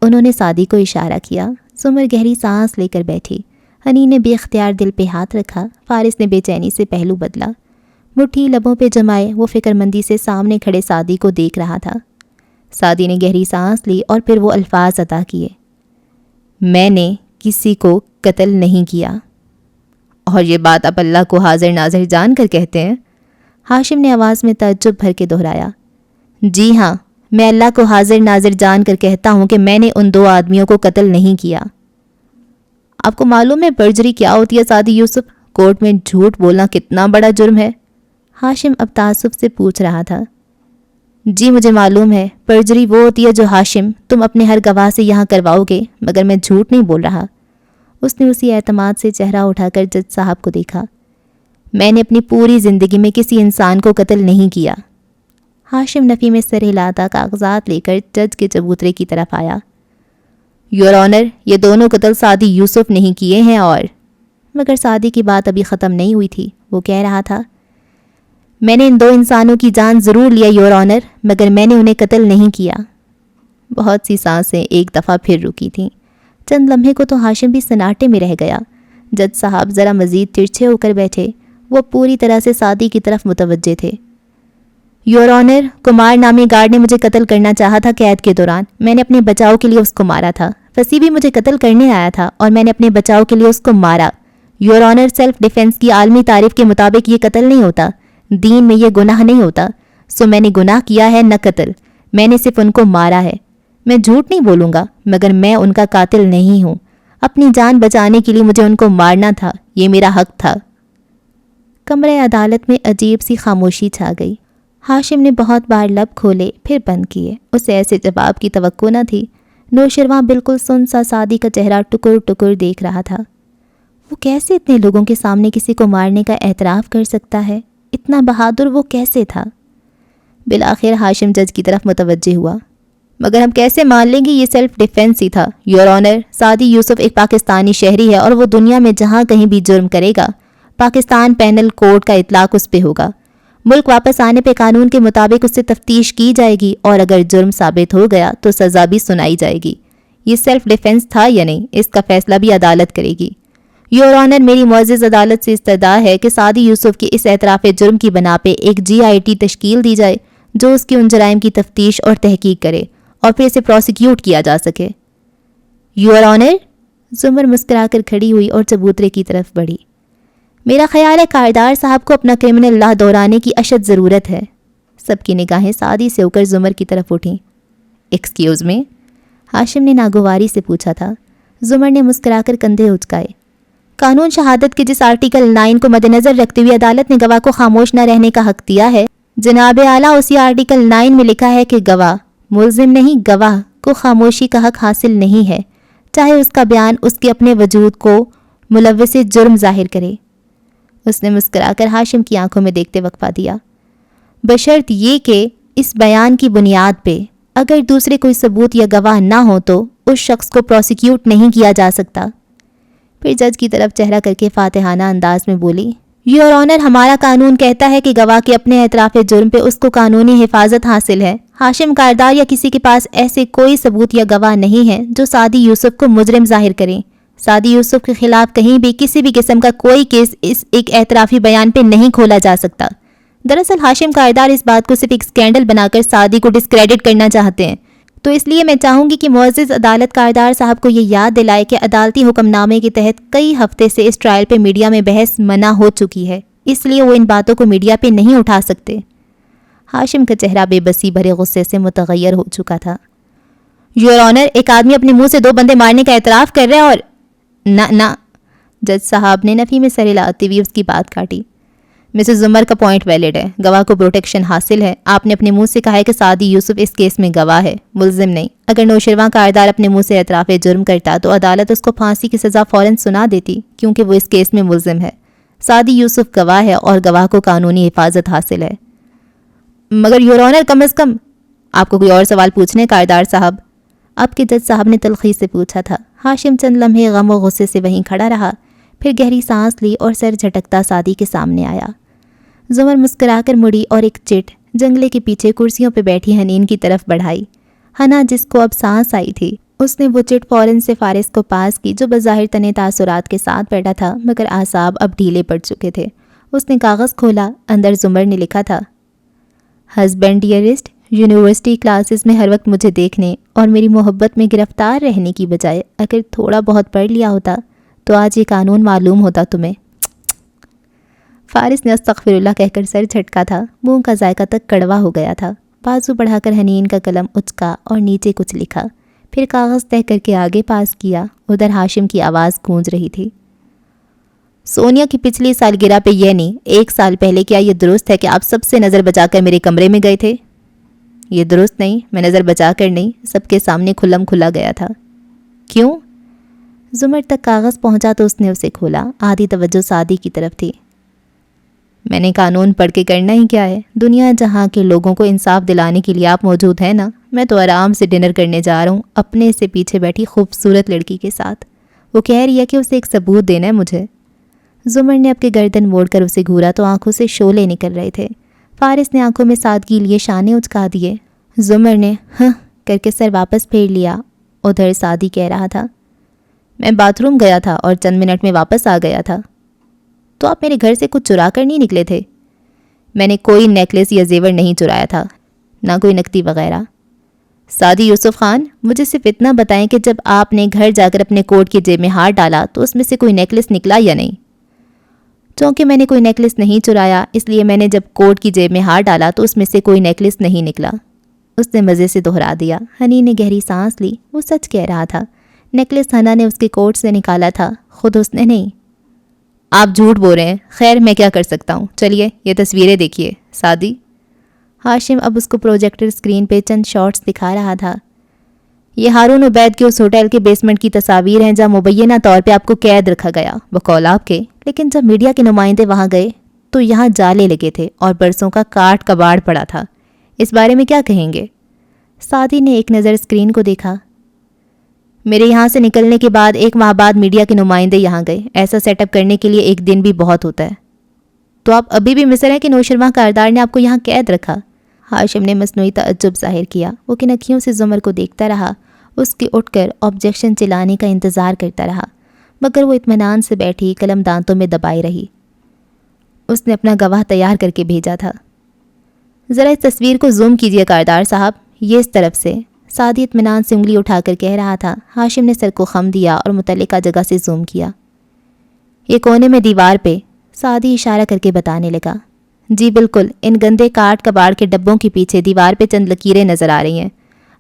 انہوں نے سعدی کو اشارہ کیا۔ زمر گہری سانس لے کر بیٹھی۔ حنین نے بے اختیار دل پہ ہاتھ رکھا۔ فارس نے بے چینی سے پہلو بدلا۔ مٹھی لبوں پہ جمائے وہ فکر مندی سے سامنے کھڑے سعدی کو دیکھ رہا تھا۔ سعدی نے گہری سانس لی اور پھر وہ الفاظ ادا کیے، میں نے کسی کو قتل نہیں کیا۔ اور یہ بات آپ اللہ کو حاضر ناظر جان کر کہتے ہیں؟ ہاشم نے آواز میں تعجب بھر کے دہرایا۔ جی ہاں، میں اللہ کو حاضر ناظر جان کر کہتا ہوں کہ میں نے ان 2 آدمیوں کو قتل نہیں کیا۔ آپ کو معلوم ہے پرجری کیا ہوتی ہے سعدی یوسف؟ کورٹ میں جھوٹ بولنا کتنا بڑا جرم ہے؟ ہاشم اب تعصب سے پوچھ رہا تھا۔ جی مجھے معلوم ہے، پرجری وہ ہوتی ہے جو ہاشم تم اپنے ہر گواہ سے یہاں کرواؤ گے، مگر میں جھوٹ نہیں بول رہا۔ اس نے اسی اعتماد سے چہرہ اٹھا کر جج صاحب کو دیکھا۔ میں نے اپنی پوری زندگی میں کسی انسان کو قتل نہیں کیا۔ ہاشم نفی میں سر ہلاتا کاغذات لے کر جج کے چبوترے کی طرف آیا۔ یور آنر، یہ دونوں قتل سعدی یوسف نہیں کیے ہیں اور مگر سعدی کی بات ابھی ختم نہیں ہوئی تھی۔ وہ کہہ رہا تھا، میں نے ان 2 انسانوں کی جان ضرور لیا یور آنر، مگر میں نے انہیں قتل نہیں کیا۔ بہت سی سانسیں ایک دفعہ پھر رکی تھیں۔ چند لمحے کو تو ہاشم بھی سناٹے میں رہ گیا۔ جج صاحب ذرا مزید ترچھے ہو کر بیٹھے۔ وہ پوری طرح سے سعدی کی طرف متوجہ تھے۔ یور آنر، کمار نامی گارڈ نے مجھے قتل کرنا چاہا تھا قید کے دوران۔ میں نے اپنے بچاؤ کے لیے اس کو مارا تھا۔ فصیح بھی مجھے قتل کرنے آیا تھا اور میں نے اپنے بچاؤ کے لیے اس کو مارا۔ یور آنر، سیلف ڈیفینس کی عالمی تعریف کے مطابق یہ قتل نہیں ہوتا، دین میں یہ گناہ نہیں ہوتا، سو میں نے گناہ کیا ہے نہ قتل، میں نے صرف ان کو مارا ہے۔ میں جھوٹ نہیں بولوں گا، مگر میں ان کا قاتل نہیں ہوں۔ اپنی جان بچانے کے لیے مجھے ان کو مارنا تھا، یہ میرا حق تھا۔ کمرہ عدالت میں عجیب سی خاموشی چھا گئی۔ ہاشم نے بہت بار لب کھولے پھر بند کیے۔ اسے ایسے جواب کی توقع نہ تھی۔ نوشرواں بالکل سن سا سعدی کا چہرہ ٹکر ٹکر دیکھ رہا تھا۔ وہ کیسے اتنے لوگوں کے سامنے کسی کو مارنے کا اعتراف کر سکتا ہے؟ اتنا بہادر وہ کیسے تھا؟ بالآخر ہاشم جج کی طرف متوجہ ہوا۔ مگر ہم کیسے مان لیں گے یہ سیلف ڈیفینس ہی تھا؟ یور آنر، سعدی یوسف ایک پاکستانی شہری ہے اور وہ دنیا میں جہاں کہیں بھی جرم کرے گا، پاکستان پینل کوڈ کا اطلاق اس پہ ہوگا۔ ملک واپس آنے پہ قانون کے مطابق اس سے تفتیش کی جائے گی اور اگر جرم ثابت ہو گیا تو سزا بھی سنائی جائے گی۔ یہ سیلف ڈیفینس تھا یا نہیں، اس کا فیصلہ بھی عدالت کرے گی۔ یور آنر، میری معزز عدالت سے استدعا ہے کہ سعدی یوسف کی اس اعتراف جرم کی بنا پہ ایک GIT تشکیل دی جائے جو اس کی ان جرائم کی تفتیش اور تحقیق کرے اور پھر اسے پروسیکیوٹ کیا جا سکے۔ یور آنر، زمر مسکرا کر کھڑی ہوئی اور چبوترے کی طرف بڑھی۔ میرا خیال ہے کاردار صاحب کو اپنا کرمنل لا دہرانے کی اشد ضرورت ہے۔ سب کی نگاہیں سعدی سے ہو کر زمر کی طرف اٹھیں۔ Excuse me? ہاشم نے ناگواری سے پوچھا تھا۔ زمر نے مسکرا کر کندھے اچکائے۔ قانون شہادت کے جس آرٹیکل 9 کو مد نظر رکھتے ہوئے عدالت نے گواہ کو خاموش نہ رہنے کا حق دیا ہے، جناب اعلیٰ اسی آرٹیکل 9 میں لکھا ہے کہ گواہ، ملزم نہیں گواہ، کو خاموشی کا حق حاصل نہیں ہے، چاہے اس کا بیان اس کے اپنے وجود کو ملوث جرم ظاہر کرے۔ اس نے مسکرا کر ہاشم کی آنکھوں میں دیکھتے وقفہ دیا۔ بشرط یہ کہ اس بیان کی بنیاد پہ اگر دوسرے کوئی ثبوت یا گواہ نہ ہو تو اس شخص کو پروسیکیوٹ نہیں کیا جا سکتا۔ پھر جج کی طرف چہرہ کر کے فاتحانہ انداز میں بولی، یور آنر، ہمارا قانون کہتا ہے کہ گواہ کے اپنے اعتراف جرم پہ اس کو قانونی حفاظت حاصل ہے۔ ہاشم کاردار یا کسی کے پاس ایسے کوئی ثبوت یا گواہ نہیں ہے جو سعدی یوسف کو مجرم ظاہر کریں۔ سعدی یوسف کے خلاف کہیں بھی کسی بھی قسم کا کوئی کیس اس ایک اعترافی بیان پہ نہیں کھولا جا سکتا۔ دراصل ہاشم کاردار اس بات کو صرف ایک سکینڈل بنا کر سعدی کو ڈسکریڈٹ کرنا چاہتے ہیں، تو اس لیے میں چاہوں گی کہ معزز عدالت کاردار صاحب کو یہ یاد دلائے کہ عدالتی حکم نامے کے تحت کئی ہفتے سے اس ٹرائل پہ میڈیا میں بحث منع ہو چکی ہے، اس لیے وہ ان باتوں کو میڈیا پہ نہیں اٹھا سکتے۔ ہاشم کا چہرہ بے بسی بھرے غصے سے متغیر ہو چکا تھا۔ یور آنر، ایک آدمی اپنے منہ سے 2 بندے مارنے کا اعتراف کر رہا ہے اور نہ جج صاحب نے نفی میں سر ہلاتے ہوئے اس کی بات کاٹی۔ مسز زمر کا پوائنٹ ویلڈ ہے، گواہ کو پروٹیکشن حاصل ہے۔ آپ نے اپنے منہ سے کہا ہے کہ سعدی یوسف اس کیس میں گواہ ہے، ملزم نہیں۔ اگر نوشرواں کاردار اپنے منہ سے اعتراف جرم کرتا تو عدالت اس کو پھانسی کی سزا فوراً سنا دیتی، کیونکہ وہ اس کیس میں ملزم ہے۔ سعدی یوسف گواہ ہے اور گواہ کو قانونی حفاظت حاصل ہے۔ مگر یور آنر، کم از کم آپ کو کوئی اور سوال پوچھنے کاردار صاحب؟ اب کہ جج صاحب نے تلخی سے پوچھا تھا۔ ہاشم چند لمحے غم و غصے سے وہیں کھڑا رہا، پھر گہری سانس لی اور سر جھٹکتا سعدی کے سامنے آیا۔ زمر مسکرا کر مڑی اور ایک چٹ جنگلے کے پیچھے کرسیوں پہ بیٹھی حنین کی طرف بڑھائی۔ حنا جس کو اب سانس آئی تھی، اس نے وہ چٹ فوراً سے فارس کو پاس کی جو بظاہر تنے تاثرات کے ساتھ بیٹھا تھا، مگر اعصاب اب ڈھیلے پڑ چکے تھے۔ اس نے کاغذ کھولا، اندر زمر نے لکھا تھا، ہسبینڈ ڈیئرسٹ، یونیورسٹی کلاسز میں ہر وقت مجھے دیکھنے اور میری محبت میں گرفتار رہنے کی بجائے اگر تھوڑا بہت پڑھ لیا ہوتا تو آج یہ قانون معلوم ہوتا تمہیں۔ فارس نے استغفر اللہ کہہ کر سر جھٹکا تھا، منہ کا ذائقہ تک کڑوا ہو گیا تھا۔ بازو بڑھا کر حنین کا قلم اچکا اور نیچے کچھ لکھا، پھر کاغذ طے کر کے آگے پاس کیا۔ ادھر ہاشم کی آواز گونج رہی تھی، سونیا کی پچھلی سالگرہ پہ یہ نہیں، 1 سال پہلے کیا یہ درست ہے کہ آپ سب سے نظر بچا کر میرے کمرے میں گئے تھے؟ یہ درست نہیں، میں نظر بچا کر نہیں، سب کے سامنے کھلم کھلا گیا تھا۔ کیوں؟ زمر تک کاغذ پہنچا تو اس نے اسے کھولا۔ آدھی توجہ سعدی کی طرف تھی۔ میں نے قانون پڑھ کے کرنا ہی کیا ہے؟ دنیا جہاں کے لوگوں کو انصاف دلانے کے لیے آپ موجود ہیں نا۔ میں تو آرام سے ڈنر کرنے جا رہا ہوں اپنے سے پیچھے بیٹھی خوبصورت لڑکی کے ساتھ۔ وہ کہہ رہی ہے کہ اسے ایک ثبوت دینا ہے مجھے۔ زمر نے اپنی گردن موڑ کر اسے گھورا تو آنکھوں سے شعلے نکل رہے تھے۔ فارس نے آنکھوں میں سادگی لیے شانے اچکا دیے۔ زمر نے ہاں کر کے سر واپس پھیر لیا۔ ادھر سعدی کہہ رہا تھا، میں باتھ روم گیا تھا اور چند منٹ میں واپس آ گیا تھا۔ تو آپ میرے گھر سے کچھ چرا کر نہیں نکلے تھے؟ میں نے کوئی نیکلس یا زیور نہیں چرایا تھا، نہ کوئی نقدی وغیرہ۔ سعدی یوسف خان، مجھے صرف اتنا بتائیں کہ جب آپ نے گھر جا کر اپنے کوٹ کی جیب میں ہاتھ ڈالا تو اس میں سے کوئی نیکلس نکلا یا نہیں؟ چونکہ میں نے کوئی نیکلس نہیں چرایا اس لیے میں نے جب کوٹ کی جیب میں ہاتھ ڈالا تو اس میں سے کوئی نیکلس نہیں نکلا۔ اس نے مزے سے دہرا دیا۔ حنین نے گہری سانس لی۔ وہ سچ کہہ رہا تھا، نیکلس حنا نے اس کے کوٹ سے نکالا تھا، خود اس نے نہیں۔ آپ جھوٹ بول رہے ہیں۔ خیر میں کیا کر سکتا ہوں، چلیے یہ تصویریں دیکھیے۔ سعدی، ہاشم اب اس کو پروجیکٹر اسکرین پہ چند شارٹس دکھا رہا تھا۔ یہ ہارون عبید کے اس ہوٹل کے بیسمنٹ کی تصاویر ہیں جہاں مبینہ طور پہ آپ کو قید رکھا گیا بقول آپ کے، لیکن جب میڈیا کے نمائندے وہاں گئے تو یہاں جالے لگے تھے اور برسوں کا کاٹ کباڑ پڑا تھا۔ اس بارے میں کیا کہیں گے؟ سعدی نے ایک نظر اسکرین کو دیکھا۔ میرے یہاں سے نکلنے کے بعد 1 ماہ بعد میڈیا کے نمائندے یہاں گئے۔ ایسا سیٹ اپ کرنے کے لیے 1 دن بھی بہت ہوتا ہے۔ تو آپ ابھی بھی مصر ہیں کہ نوشرواں کاردار نے آپ کو یہاں قید رکھا؟ ہاشم نے مصنوعی تعجب ظاہر کیا۔ وہ کنکھیوں سے زمر کو دیکھتا رہا، اس کے اٹھ کر آبجیکشن چلانے کا انتظار کرتا رہا، مگر وہ اطمینان سے بیٹھی قلم دانتوں میں دبائے رہی۔ اس نے اپنا گواہ تیار کر کے بھیجا تھا۔ ذرا اس تصویر کو زوم کیجیے کاردار صاحب، یہ اس طرف سے۔ سعدی اطمینان سے انگلی اٹھا کر کہہ رہا تھا۔ ہاشم نے سر کو خم دیا اور متعلقہ جگہ سے زوم کیا۔ یہ کونے میں دیوار پہ، سعدی اشارہ کر کے بتانے لگا۔ جی بالکل، ان گندے کاٹ کباڑ کے ڈبوں کے پیچھے دیوار پہ چند لکیریں نظر آ رہی ہیں۔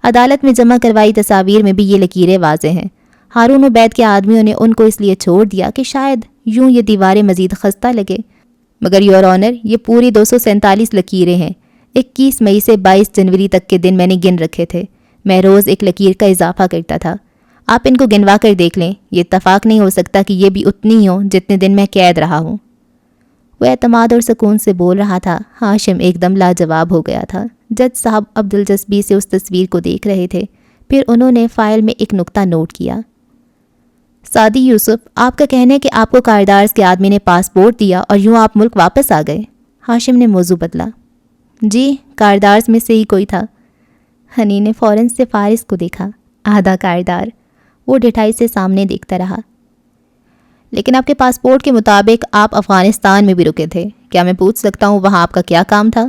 عدالت میں جمع کروائی تصاویر میں بھی یہ لکیریں واضح ہیں۔ ہارون عبید کے آدمیوں نے ان کو اس لیے چھوڑ دیا کہ شاید یوں یہ دیواریں مزید خستہ لگے، مگر یور آنر یہ پوری 247 لکیریں ہیں۔ 21 مئی سے 22 جنوری تک کے دن میں نے گن رکھے تھے۔ میں روز ایک لکیر کا اضافہ کرتا تھا۔ آپ ان کو گنوا کر دیکھ لیں، یہ اتفاق نہیں ہو سکتا کہ یہ بھی اتنی ہی ہوں جتنے دن میں قید رہا ہوں۔ وہ اعتماد اور سکون سے بول رہا تھا۔ ہاشم ایک دم لاجواب ہو گیا تھا۔ جج صاحب اب دلچسپی سے اس تصویر کو دیکھ رہے تھے، پھر انہوں نے فائل میں ایک نقطہ نوٹ کیا۔ سعدی یوسف، آپ کا کہنا ہے کہ آپ کو کاردارز کے آدمی نے پاسپورٹ دیا اور یوں آپ ملک واپس آ گئے؟ ہاشم نے موضوع بدلا۔ جی، کاردارز میں سے ہی کوئی تھا۔ حنین نے فوراً سے فارس کو دیکھا۔ آدھا کاردار؟ وہ ڈٹھائی سے سامنے دیکھتا رہا۔ لیکن آپ کے پاسپورٹ کے مطابق آپ افغانستان میں بھی رکے تھے، کیا میں پوچھ سکتا ہوں وہاں آپ کا کیا کام تھا؟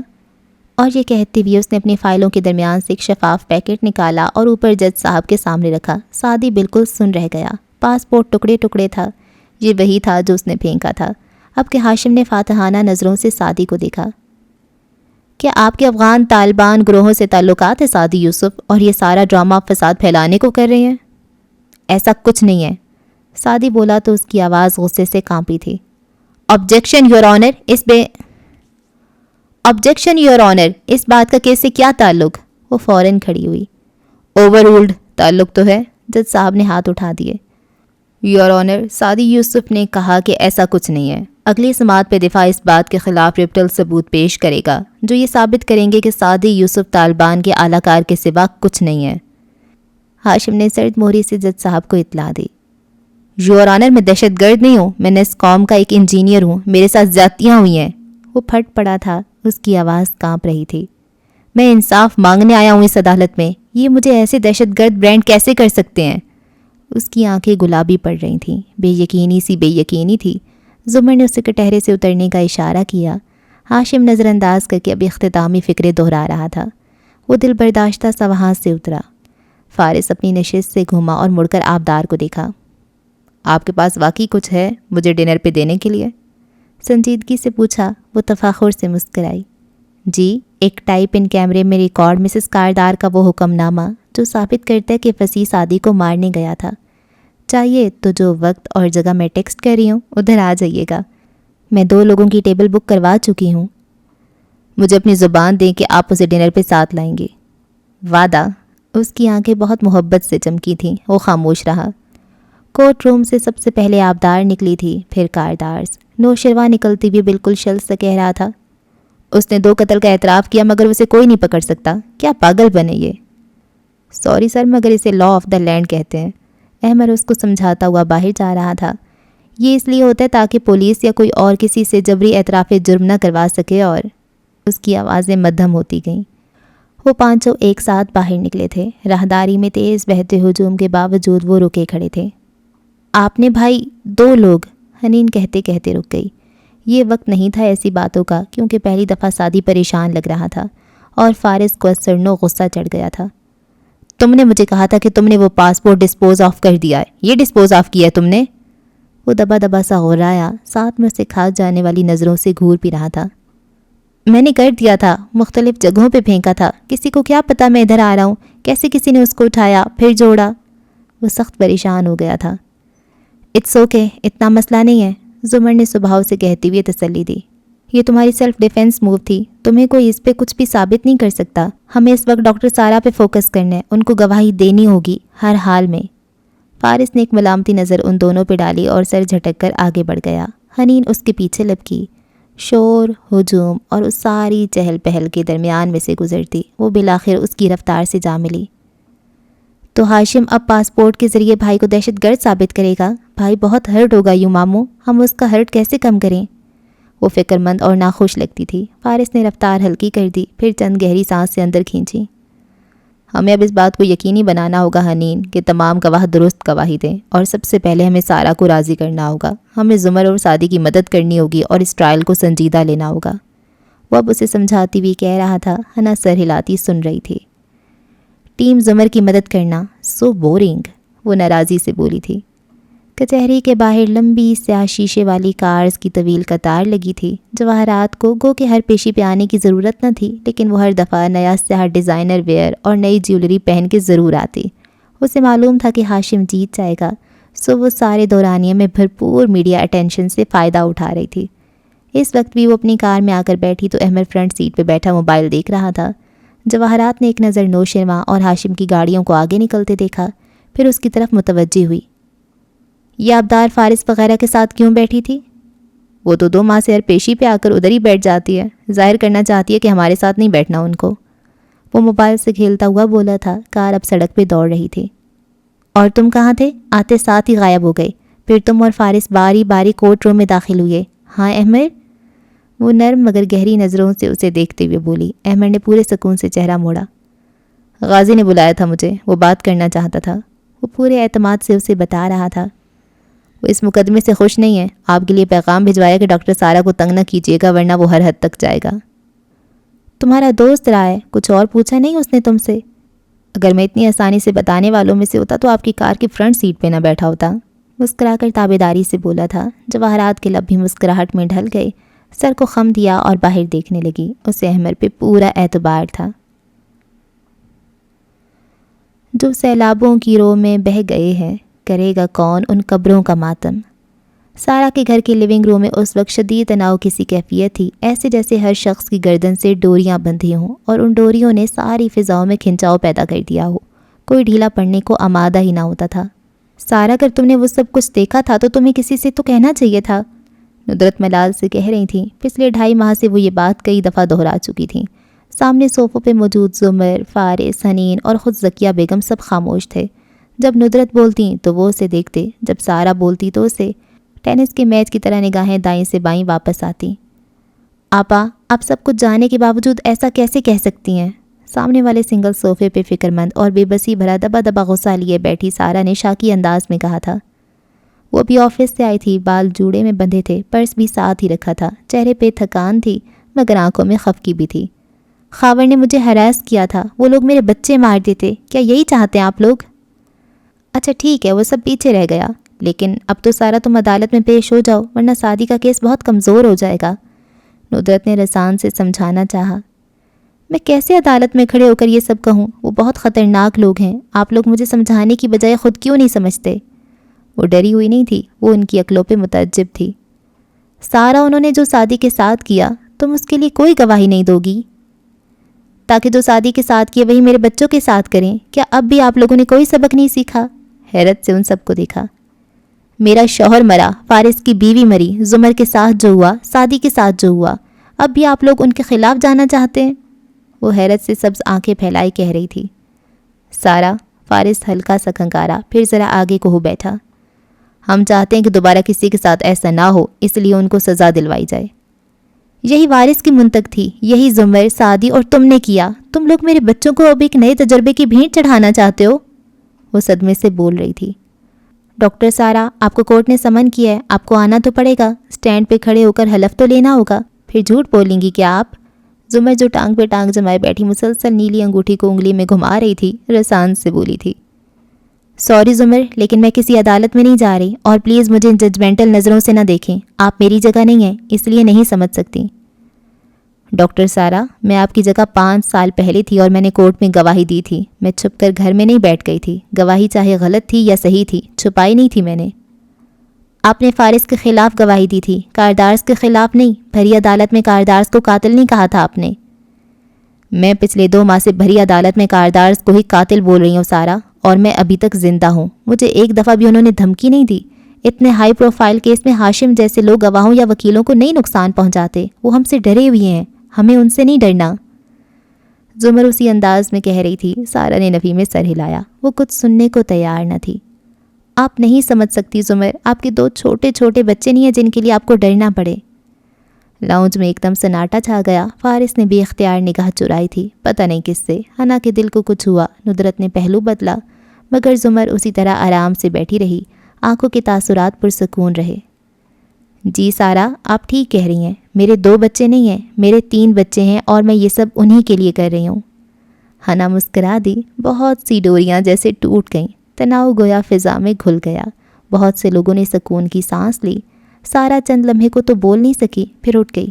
اور یہ کہتے ہوئے اس نے اپنی فائلوں کے درمیان سے ایک شفاف پیکٹ نکالا اور اوپر جج صاحب کے سامنے رکھا۔ سعدی بالکل سن رہ گیا۔ پاسپورٹ ٹکڑے ٹکڑے تھا۔ یہ وہی تھا جو اس نے پھینکا تھا۔ اب کہ ہاشم نے فاتحانہ نظروں سے سعدی کو دیکھا۔ کیا آپ کے افغان طالبان گروہوں سے تعلقات ہیں سعدی یوسف، اور یہ سارا ڈرامہ فساد پھیلانے کو کر رہے ہیں؟ ایسا کچھ نہیں ہے، سعدی بولا تو اس کی آواز غصے سے کانپی تھی۔ Objection your honour, objection your honour, اس بات کا کیس سے کیا تعلق؟ وہ فوراً کھڑی ہوئی۔ اوور رولڈ تعلق تو ہے، جج صاحب نے ہاتھ اٹھا دیے۔ یور آنر، سعدی یوسف نے کہا کہ ایسا کچھ نہیں ہے۔ اگلی سماعت پہ دفاع اس بات کے خلاف ریپٹل ثبوت پیش کرے گا جو یہ ثابت کریں گے کہ سعدی یوسف طالبان کے اعلی کار کے سوا کچھ نہیں ہے۔ ہاشم نے سرد مہری سے جج صاحب کو اطلاع دی۔ یور آنر، میں دہشت گرد نہیں ہوں، میں نس قوم کا ایک انجینئر ہوں، میرے ساتھ زیادتیاں ہوئی ہیں۔ وہ پھٹ پڑا تھا، اس کی آواز کانپ رہی تھی۔ میں انصاف مانگنے آیا ہوں اس عدالت میں، یہ مجھے ایسے دہشت گرد برانڈ کیسے کر سکتے ہیں؟ اس کی آنکھیں گلابی پڑ رہی تھیں، بے یقینی تھی۔ زمر نے اسے کٹہرے سے اترنے کا اشارہ کیا۔ ہاشم نظر انداز کر کے اب اختتامی فکرے دہرا رہا تھا۔ وہ دل برداشتہ سا وہاں سے اترا۔ فارس اپنی نشست سے گھوما اور مڑ کر آبدار کو دیکھا۔ آپ کے پاس واقعی کچھ ہے مجھے ڈنر پہ دینے کے لیے؟ سنجیدگی سے پوچھا۔ وہ تفاخر سے مسکرائی۔ جی، ایک ٹائپ ان کیمرے میں ریکارڈ مسز کاردار کا وہ حکم نامہ جو ثابت کرتا ہے کہ فصیح سعدی کو مارنے گیا تھا۔ چاہیے تو جو وقت اور جگہ میں ٹیکسٹ کر رہی ہوں ادھر آ جائیے گا۔ میں 2 لوگوں کی ٹیبل بک کروا چکی ہوں۔ مجھے اپنی زبان دیں کہ آپ اسے ڈنر پہ ساتھ لائیں گے۔ وعدہ؟ اس کی آنکھیں بہت محبت سے چمکی تھیں۔ وہ خاموش رہا۔ کورٹ روم سے سب سے پہلے آبدار نکلی تھی، پھر کاردارز۔ نوشروا نکلتی ہوئی بالکل شل سے کہہ رہا تھا، اس نے 2 قتل کا اعتراف کیا مگر اسے کوئی نہیں پکڑ سکتا۔ کیا پاگل بنے یہ؟ سوری سر، مگر اسے لا آف دا لینڈ کہتے ہیں۔ احمد اس کو سمجھاتا ہوا باہر جا رہا تھا۔ یہ اس لیے ہوتا ہے تاکہ پولیس یا کوئی اور کسی سے جبری اعتراف جرم نہ کروا سکے۔ اور اس کی آوازیں مدھم ہوتی گئیں۔ وہ 5 ایک ساتھ باہر نکلے تھے۔ راہداری میں تیز بہتے ہجوم کے باوجود وہ رکے کھڑے تھے۔ آپ نے بھائی 2 لوگ، حنین کہتے کہتے رک گئی۔ یہ وقت نہیں تھا ایسی باتوں کا، کیونکہ پہلی دفعہ سعدی پریشان لگ رہا تھا اور فارس کو اثرنو غصہ چڑھ گیا تھا۔ تم نے مجھے کہا تھا کہ تم نے وہ پاسپورٹ ڈسپوز آف کر دیا ہے، یہ ڈسپوز آف کیا ہے تم نے؟ وہ دبا دبا سا غرایا، ساتھ میں اسے کھاد جانے والی نظروں سے گھور پی رہا تھا۔ میں نے کر دیا تھا، مختلف جگہوں پہ پھینکا تھا، کسی کو کیا پتا میں ادھر آ رہا ہوں، کیسے کسی نے اس کو اٹھایا پھر جوڑا۔ وہ سخت پریشان ہو گیا تھا۔ اٹس اوکے، اتنا مسئلہ نہیں ہے، زمر نے سبھاؤ سے کہتی ہوئے تسلی دی۔ یہ تمہاری سیلف ڈیفense موو تھی، تمہیں کوئی اس پہ کچھ بھی ثابت نہیں کر سکتا۔ ہمیں اس وقت ڈاکٹر سارا پہ فوکس کرنا ہے، ان کو گواہی دینی ہوگی ہر حال میں۔ فارس نے ایک ملامتی نظر ان دونوں پہ ڈالی اور سر جھٹک کر آگے بڑھ گیا۔ حنین اس کے پیچھے لپکی۔ شور، ہجوم اور اس ساری چہل پہل کے درمیان میں سے گزرتی وہ بالآخر اس کی رفتار سے جا ملی۔ تو ہاشم اب پاسپورٹ کے ذریعے بھائی کو دہشت گرد ثابت کرے گا؟ بھائی بہت ہرٹ ہوگا یوں ماموں، ہم اس کا ہرٹ کیسے کم کریں؟ وہ فکر مند اور ناخوش لگتی تھی۔ فارس نے رفتار ہلکی کر دی، پھر چند گہری سانس سے اندر کھینچی۔ ہمیں اب اس بات کو یقینی بنانا ہوگا حنین کہ تمام گواہ درست گواہی دیں، اور سب سے پہلے ہمیں سارا کو راضی کرنا ہوگا۔ ہمیں زمر اور سعدی کی مدد کرنی ہوگی اور اس ٹرائل کو سنجیدہ لینا ہوگا۔ وہ اب اسے سمجھاتی ہوئی کہہ رہا تھا، ہنا سر ہلاتی سن رہی تھی۔ ٹیم زمر کی مدد کرنا سو بورنگ، وہ ناراضی سے بولی تھی۔ کچہری کے باہر لمبی سیاہ شیشے والی کارز کی طویل قطار لگی تھی۔ جواہرات کو گو کہ ہر پیشی پہ آنے کی ضرورت نہ تھی، لیکن وہ ہر دفعہ نیا سیاہ ڈیزائنر ویئر اور نئی جیولری پہن کے ضرور آتی۔ اسے معلوم تھا کہ ہاشم جیت جائے گا، سو وہ سارے دورانیے میں بھرپور میڈیا اٹینشن سے فائدہ اٹھا رہی تھی۔ اس وقت بھی وہ اپنی کار میں آ کر بیٹھی تو احمد فرنٹ سیٹ پہ بیٹھا موبائل دیکھ رہا تھا۔ جواہرات نے ایک نظر نوشرواں اور ہاشم کی گاڑیوں کو آگے نکلتے دیکھا، پھر اس کی طرف متوجہ ہوئی۔ یہ آبدار فارس وغیرہ کے ساتھ کیوں بیٹھی تھی؟ وہ تو 2 ماہ سے ہر پیشی پہ آ کر ادھر ہی بیٹھ جاتی ہے، ظاہر کرنا چاہتی ہے کہ ہمارے ساتھ نہیں بیٹھنا ان کو۔ وہ موبائل سے کھیلتا ہوا بولا تھا۔ کار اب سڑک پہ دوڑ رہی تھی۔ اور تم کہاں تھے؟ آتے ساتھ ہی غائب ہو گئے، پھر تم اور فارس باری باری کورٹ روم میں داخل ہوئے، ہاں احمد؟ وہ نرم مگر گہری نظروں سے اسے دیکھتے ہوئے بولی۔ احمد نے پورے سکون سے چہرہ موڑا۔ غازی نے بلایا تھا مجھے، وہ بات کرنا چاہتا تھا۔ وہ پورے اعتماد سے اسے بتا رہا تھا۔ وہ اس مقدمے سے خوش نہیں ہے، آپ کے لیے پیغام بھجوایا کہ ڈاکٹر سارا کو تنگ نہ کیجیے گا ورنہ وہ ہر حد تک جائے گا۔ تمہارا دوست رہا ہے، کچھ اور پوچھا نہیں اس نے تم سے؟ اگر میں اتنی آسانی سے بتانے والوں میں سے ہوتا تو آپ کی کار کی فرنٹ سیٹ پہ نہ بیٹھا ہوتا، مسکرا کر تابیداری سے بولا تھا۔ جواہرات کے لب بھی مسکراہٹ میں ڈھل گئے، سر کو خم دیا اور باہر دیکھنے لگی۔ اسے احمد پہ پورا اعتبار تھا۔ جو سیلابوں کی رو میں بہہ گئے ہیں، کرے گا کون ان قبروں کا ماتم۔ سارا کے گھر کے لیونگ روم میں اس وقت شدید تناؤ کی سی کیفیت تھی، ایسے جیسے ہر شخص کی گردن سے ڈوریاں بندھی ہوں اور ان ڈوریوں نے ساری فضاؤں میں کھنچاؤ پیدا کر دیا ہو، کوئی ڈھیلا پڑنے کو آمادہ ہی نہ ہوتا تھا۔ سارا، اگر تم نے وہ سب کچھ دیکھا تھا تو تمہیں کسی سے تو کہنا چاہیے تھا، ندرت ملال سے کہہ رہی تھیں۔ پچھلے 2.5 ماہ سے وہ یہ بات کئی دفعہ دہرا چکی تھیں۔ سامنے صوفوں پہ موجود زمر، فارس، حنین اور خود ذکیہ بیگم سب خاموش تھے۔ جب ندرت بولتی تو وہ اسے دیکھتے، جب سارا بولتی تو اسے ٹینس کے میچ کی طرح نگاہیں دائیں سے بائیں واپس آتی۔ آپا، آپ سب کچھ جانے کے باوجود ایسا کیسے کہہ سکتی ہیں؟ سامنے والے سنگل صوفے پہ فکر مند اور بے بسی بھرا دبا دبا غصہ لیے بیٹھی سارا نے شاکی انداز میں کہا تھا۔ وہ بھی آفس سے آئی تھی، بال جوڑے میں بندھے تھے، پرس بھی ساتھ ہی رکھا تھا، چہرے پہ تھکان تھی مگر آنکھوں میں خفگی بھی تھی۔ خاور نے مجھے ہراس کیا تھا، وہ لوگ میرے بچے مار دیتے، کیا یہی چاہتے ہیں آپ لوگ؟ اچھا ٹھیک ہے، وہ سب پیچھے رہ گیا، لیکن اب تو سارا تم عدالت میں پیش ہو جاؤ ورنہ سعدی کا کیس بہت کمزور ہو جائے گا۔ ندرت نے رسان سے سمجھانا چاہا۔ میں کیسے عدالت میں کھڑے ہو کر یہ سب کہوں؟ وہ بہت خطرناک لوگ ہیں، آپ لوگ مجھے سمجھانے کی بجائے خود کیوں نہیں سمجھتے؟ وہ ڈری ہوئی نہیں تھی، وہ ان کی عقلوں پہ متعجب تھی۔ سارا، انہوں نے جو سعدی کے ساتھ کیا تم اس کے لیے کوئی گواہی نہیں دو گی؟ تاکہ جو سعدی کے ساتھ کیے وہی میرے بچوں کے ساتھ کریں؟ کیا اب بھی آپ لوگوں نے کوئی سبق نہیں سیکھا؟ حیرت سے ان سب کو دیکھا۔ میرا شوہر مرا، فارس کی بیوی مری، زمر کے ساتھ جو ہوا، سعدی کے ساتھ جو ہوا، اب بھی آپ لوگ ان کے خلاف جانا چاہتے ہیں؟ وہ حیرت سے سبز آنکھیں پھیلائی کہہ رہی تھی۔ سارا، فارس ہلکا سا کھنکارا، پھر ذرا آگے کو ہو بیٹھا۔ ہم چاہتے ہیں کہ دوبارہ کسی کے ساتھ ایسا نہ ہو، اس لیے ان کو سزا دلوائی جائے۔ یہی وارث کی منطق تھی، یہی زمر، سعدی اور تم نے کیا۔ تم لوگ میرے بچوں کو اب ایک نئے تجربے کی بھینٹ چڑھانا چاہتے ہو؟ وہ صدمے سے بول رہی تھی۔ ڈاکٹر سارا، آپ کو کورٹ نے سمن کیا ہے، آپ کو آنا تو پڑے گا، سٹینڈ پہ کھڑے ہو کر حلف تو لینا ہوگا، پھر جھوٹ بولیں گی کیا آپ؟ زمر جو ٹانگ پہ ٹانگ جمائے بیٹھی مسلسل نیلی انگوٹھی کو انگلی میں گھما رہی تھی، رسان سے بولی تھی۔ سوری زمر، لیکن میں کسی عدالت میں نہیں جا رہی، اور پلیز مجھے ججمنٹل نظروں سے نہ دیکھیں، آپ میری جگہ نہیں ہیں، اس لیے نہیں سمجھ سکتی۔ ڈاکٹر سارا، میں آپ کی جگہ 5 سال پہلے تھی اور میں نے کورٹ میں گواہی دی تھی، میں چھپ کر گھر میں نہیں بیٹھ گئی تھی، گواہی چاہے غلط تھی یا صحیح تھی، چھپائی نہیں تھی میں نے۔ آپ نے فارس کے خلاف گواہی دی تھی، کاردارز کے خلاف نہیں، بھری عدالت میں کاردارز کو قاتل نہیں کہا تھا آپ نے۔ میں پچھلے 2 ماہ سے بھری عدالت میں کاردارز کو ہی قاتل بول رہی ہوں سارا، اور میں ابھی تک زندہ ہوں، مجھے ایک دفعہ بھی انہوں نے دھمکی نہیں دی۔ اتنے ہائی پروفائل کیس میں ہاشم جیسے لوگ گواہوں یا وکیلوں کو نہیں نقصان پہنچاتے، وہ ہم سے ڈرے ہوئے ہیں، ہمیں ان سے نہیں ڈرنا۔ زمر اسی انداز میں کہہ رہی تھی۔ سارا نے نفی میں سر ہلایا، وہ کچھ سننے کو تیار نہ تھی۔ آپ نہیں سمجھ سکتی زمر، آپ کے 2 چھوٹے چھوٹے بچے نہیں ہیں جن کے لیے آپ کو ڈرنا پڑے۔ لاؤنج میں ایک دم سناٹا چھا گیا۔ فارس نے بے اختیار نگاہ چرائی تھی، پتہ نہیں کس سے۔ حنا کے دل کو کچھ ہوا، ندرت نے پہلو بدلا، مگر زمر اسی طرح آرام سے بیٹھی رہی، آنکھوں کے تاثرات پرسکون رہے۔ جی سارا، آپ ٹھیک کہہ رہی ہیں، میرے 2 بچے نہیں ہیں، میرے 3 بچے ہیں، اور میں یہ سب انہی کے لیے کر رہی ہوں۔ حنا مسکرا دی، بہت سی ڈوریاں جیسے ٹوٹ گئیں، تناؤ گویا فضا میں گھل گیا، بہت سے لوگوں نے سکون کی سانس لی۔ سارا چند لمحے کو تو بول نہیں سکی، پھر اٹھ گئی۔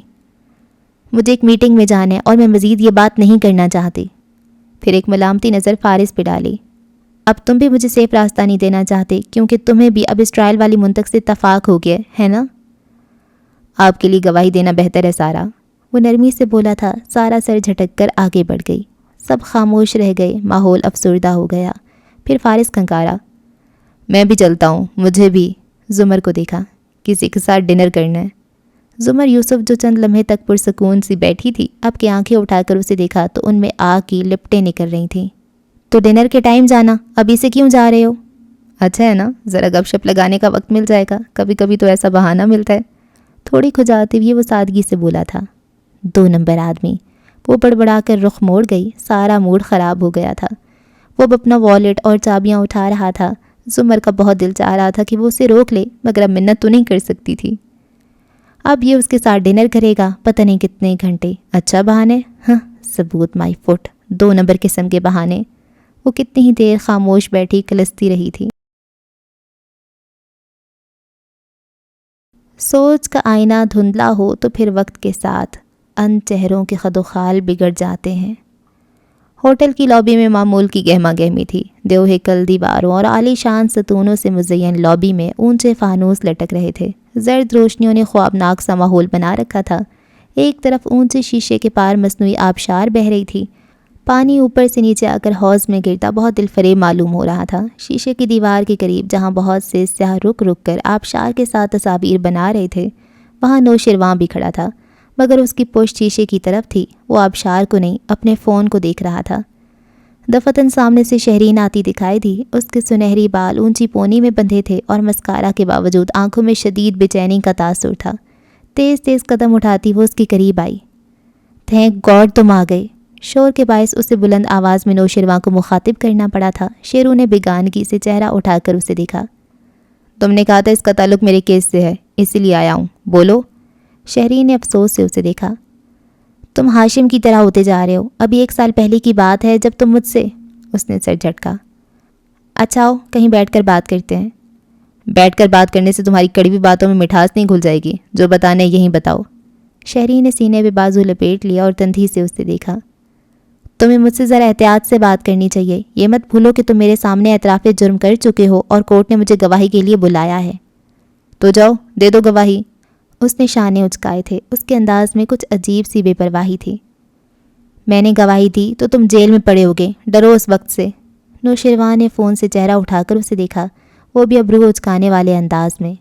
مجھے ایک میٹنگ میں جانا ہے اور میں مزید یہ بات نہیں کرنا چاہتی۔ پھر ایک ملامتی نظر فارس پہ ڈالی۔ اب تم بھی مجھے سیف راستہ نہیں دینا چاہتے، کیونکہ تمہیں بھی اب اس ٹرائل والی منطق سے اتفاق ہو گیا ہے نا؟ آپ کے لیے گواہی دینا بہتر ہے سارا، وہ نرمی سے بولا تھا۔ سارا سر جھٹک کر آگے بڑھ گئی، سب خاموش رہ گئے، ماحول افسردہ ہو گیا۔ پھر فارس کھنکارا، میں بھی چلتا ہوں، مجھے بھی۔ زمر کو دیکھا، کسی کے ساتھ ڈنر کرنا ہے۔ زمر یوسف جو چند لمحے تک پرسکون سی بیٹھی تھی، اب کی آنکھیں اٹھا کر اسے دیکھا تو ان میں آگ کی لپٹیں نکل رہی تھیں۔ تو ڈنر کے ٹائم جانا، ابھی سے کیوں جا رہے ہو؟ اچھا ہے نا، ذرا گپ شپ لگانے کا وقت مل جائے گا، کبھی کبھی تو ایسا بہانہ ملتا ہے۔ تھوڑی کھجاتے ہوئے وہ سادگی سے بولا تھا۔ 2 نمبر آدمی، وہ بڑبڑا کر رخ موڑ گئی۔ سارا موڈ خراب ہو گیا تھا، وہ اب اپنا والیٹ اور چابیاں اٹھا رہا تھا۔ زمر کا بہت دل چاہ رہا تھا کہ وہ اسے روک لے، مگر اب منت تو نہیں کر سکتی تھی۔ اب یہ اس کے ساتھ ڈنر کرے گا، پتہ نہیں کتنے گھنٹے۔ اچھا بہانے، ہاں، ثبوت مائی فٹ، 2 نمبر قسم کے بہانے۔ وہ کتنی ہی دیر خاموش بیٹھی کلستی رہی تھی۔ سوچ کا آئینہ دھندلا ہو تو پھر وقت کے ساتھ ان چہروں کے خد و خال بگڑ جاتے ہیں۔ ہوٹل کی لابی میں معمول کی گہما گہمی تھی۔ دیو ہیکل دیواروں اور عالی شان ستونوں سے مزین لابی میں اونچے فانوس لٹک رہے تھے۔ زرد روشنیوں نے خوابناک سا ماحول بنا رکھا تھا۔ ایک طرف اونچے شیشے کے پار مصنوعی آبشار بہہ رہی تھی، پانی اوپر سے نیچے آ کر حوض میں گرتا بہت دل فریب معلوم ہو رہا تھا۔ شیشے کی دیوار کے قریب جہاں بہت سے سیاح رک رک کر آبشار کے ساتھ تصاویر بنا رہے تھے، وہاں نوشرواں بھی کھڑا تھا۔ مگر اس کی پشت شیشے کی طرف تھی۔ وہ آبشار کو نہیں اپنے فون کو دیکھ رہا تھا۔ دفتن سامنے سے شہرین آتی دکھائی دی۔ اس کے سنہری بال اونچی پونی میں بندھے تھے اور مسکارا کے باوجود آنکھوں میں شدید بے چینی کا تاثر تھا۔ تیز تیز قدم اٹھاتی وہ اس کے قریب آئی۔ تھینک گاڈ تم آ گئے۔ شور کے باعث اسے بلند آواز میں نوشرواں کو مخاطب کرنا پڑا تھا۔ شیرو نے بیگانگی سے چہرہ اٹھا کر اسے دیکھا۔ تم نے کہا تھا اس کا تعلق میرے کیس سے ہے، اسی لیے آیا ہوں، بولو۔ شہرین نے افسوس سے اسے دیکھا۔ تم ہاشم کی طرح ہوتے جا رہے ہو۔ ابھی 1 سال پہلے کی بات ہے جب تم مجھ سے… اس نے سر جھٹکا۔ اچھا آؤ کہیں بیٹھ کر بات کرتے ہیں۔ بیٹھ کر بات کرنے سے تمہاری کڑوی باتوں میں مٹھاس نہیں گھل جائے گی، جو بتانا ہے یہیں بتاؤ۔ شہرین نے سینے پہ بازو لپیٹ لیا اور تندھی سے اسے دیکھا۔ تمہیں مجھ سے ذرا احتیاط سے بات کرنی چاہیے۔ یہ مت بھولو کہ تم میرے سامنے اعتراف جرم کر چکے ہو اور کورٹ نے مجھے گواہی کے لیے بلایا ہے۔ تو جاؤ دے دو گواہی۔ اس نے شانے اچکائے تھے۔ اس کے انداز میں کچھ عجیب سی بے پرواہی تھی۔ میں نے گواہی دی تو تم جیل میں پڑے ہوگے، ڈرو اس وقت سے۔ نوشیروان نے فون سے چہرہ اٹھا کر اسے دیکھا، وہ بھی ابرو اچکانے والے انداز میں۔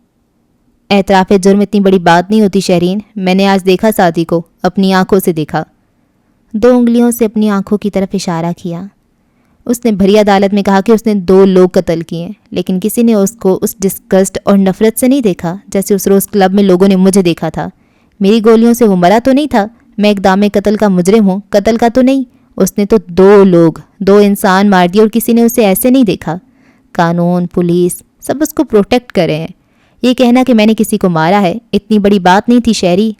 اعتراف جرم اتنی بڑی بات نہیں ہوتی شہرین، میں نے آج دیکھا سعدی کو، اپنی آنکھوں سے دیکھا۔ 2 انگلیوں سے اپنی آنکھوں کی طرف اشارہ کیا۔ اس نے بھری عدالت میں کہا کہ اس نے 2 لوگ قتل کیے، لیکن کسی نے اس کو اس ڈسگسٹ اور نفرت سے نہیں دیکھا جیسے اس روز کلب میں لوگوں نے مجھے دیکھا تھا۔ میری گولیوں سے وہ مرا تو نہیں تھا، میں اقدام قتل کا مجرم ہوں، قتل کا تو نہیں۔ اس نے تو 2 لوگ، 2 انسان مار دیے اور کسی نے اسے ایسے نہیں دیکھا۔ قانون، پولیس سب اس کو پروٹیکٹ کر رہے ہیں۔ یہ کہنا کہ میں نے کسی کو مارا ہے اتنی بڑی بات نہیں تھی شہری۔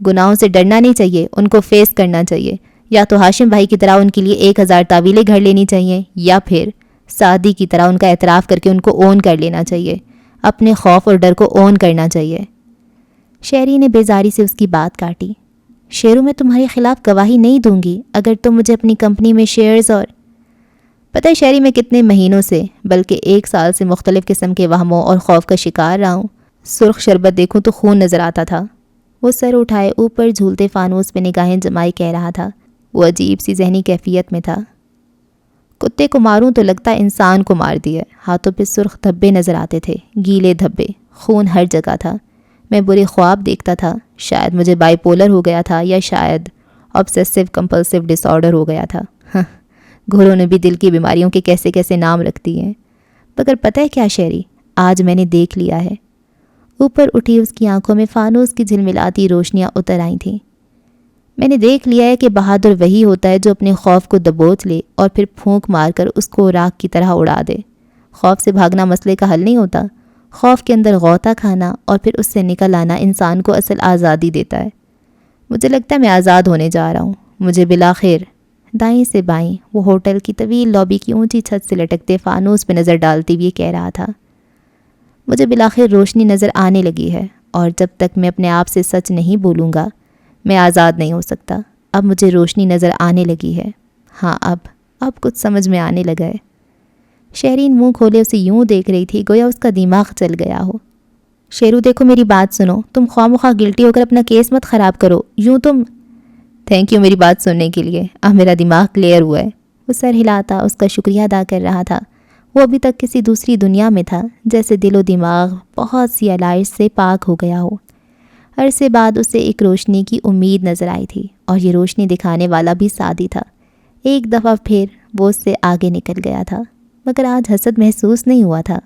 گناہوں سے ڈرنا نہیں چاہیے، ان کو فیس کرنا چاہیے۔ یا تو ہاشم بھائی کی طرح ان کے لیے 1000 تعویلیں گھڑ لینی چاہیے، یا پھر سعدی کی طرح ان کا اعتراف کر کے ان کو اون کر لینا چاہیے، اپنے خوف اور ڈر کو اون کرنا چاہیے۔ شہری نے بیزاری سے اس کی بات کاٹی۔ شیرو میں تمہارے خلاف گواہی نہیں دوں گی اگر تم مجھے اپنی کمپنی میں شیئرز اور… پتہ ہے شہری میں کتنے مہینوں سے بلکہ 1 سال سے مختلف قسم کے وہموں اور خوف کا شکار رہا ہوں۔ سرخ شربت دیکھوں تو خون نظر آتا تھا۔ وہ سر اٹھائے اوپر جھولتے فانوس پہ نگاہیں جمائے کہہ رہا تھا۔ وہ عجیب سی ذہنی کیفیت میں تھا۔ کتے کو ماروں تو لگتا انسان کو مار دیا۔ ہاتھوں پہ سرخ دھبے نظر آتے تھے، گیلے دھبے، خون ہر جگہ تھا۔ میں برے خواب دیکھتا تھا، شاید مجھے بائی پولر ہو گیا تھا یا شاید آبسیسو کمپلسیو ڈس آرڈر ہو گیا تھا۔ گھروں نے بھی دل کی بیماریوں کے کیسے کیسے نام رکھ دیے ہیں۔ مگر پتہ ہے کیا شہری، آج میں نے دیکھ لیا ہے۔ اوپر اٹھی اس کی آنکھوں میں فانوس کی جھلملاتی روشنیاں اتر آئی تھیں۔ میں نے دیکھ لیا ہے کہ بہادر وہی ہوتا ہے جو اپنے خوف کو دبوچ لے اور پھر پھونک مار کر اس کو راکھ کی طرح اڑا دے۔ خوف سے بھاگنا مسئلے کا حل نہیں ہوتا۔ خوف کے اندر غوطہ کھانا اور پھر اس سے نکل آنا انسان کو اصل آزادی دیتا ہے۔ مجھے لگتا ہے میں آزاد ہونے جا رہا ہوں۔ مجھے بلاخیر… دائیں سے بائیں وہ ہوٹل کی طویل لابی کی اونچی چھت سے لٹکتے فانوس پہ نظر ڈالتی ہوئی کہہ رہا تھا۔ مجھے بلاخیر روشنی نظر آنے لگی ہے، اور جب تک میں اپنے آپ سے سچ نہیں بولوں گا میں آزاد نہیں ہو سکتا۔ اب مجھے روشنی نظر آنے لگی ہے۔ ہاں اب کچھ سمجھ میں آنے لگا ہے۔ شہرین منہ کھولے اسے یوں دیکھ رہی تھی گویا اس کا دماغ چل گیا ہو۔ شیرو دیکھو میری بات سنو، تم خواہ مخواہ گلٹی ہو کر اپنا کیس مت خراب کرو، یوں تم… تھینک یو میری بات سننے کے لیے، اب میرا دماغ کلیئر ہوا ہے۔ وہ سر ہلاتا اس کا شکریہ ادا کر رہا تھا۔ وہ ابھی تک کسی دوسری دنیا میں تھا، جیسے دل و دماغ بہت سی علائش سے پاک ہو گیا ہو۔ عرصے بعد اسے ایک روشنی کی امید نظر آئی تھی، اور یہ روشنی دکھانے والا بھی سعدی تھا۔ ایک دفعہ پھر وہ اس سے آگے نکل گیا تھا، مگر آج حسد محسوس نہیں ہوا تھا۔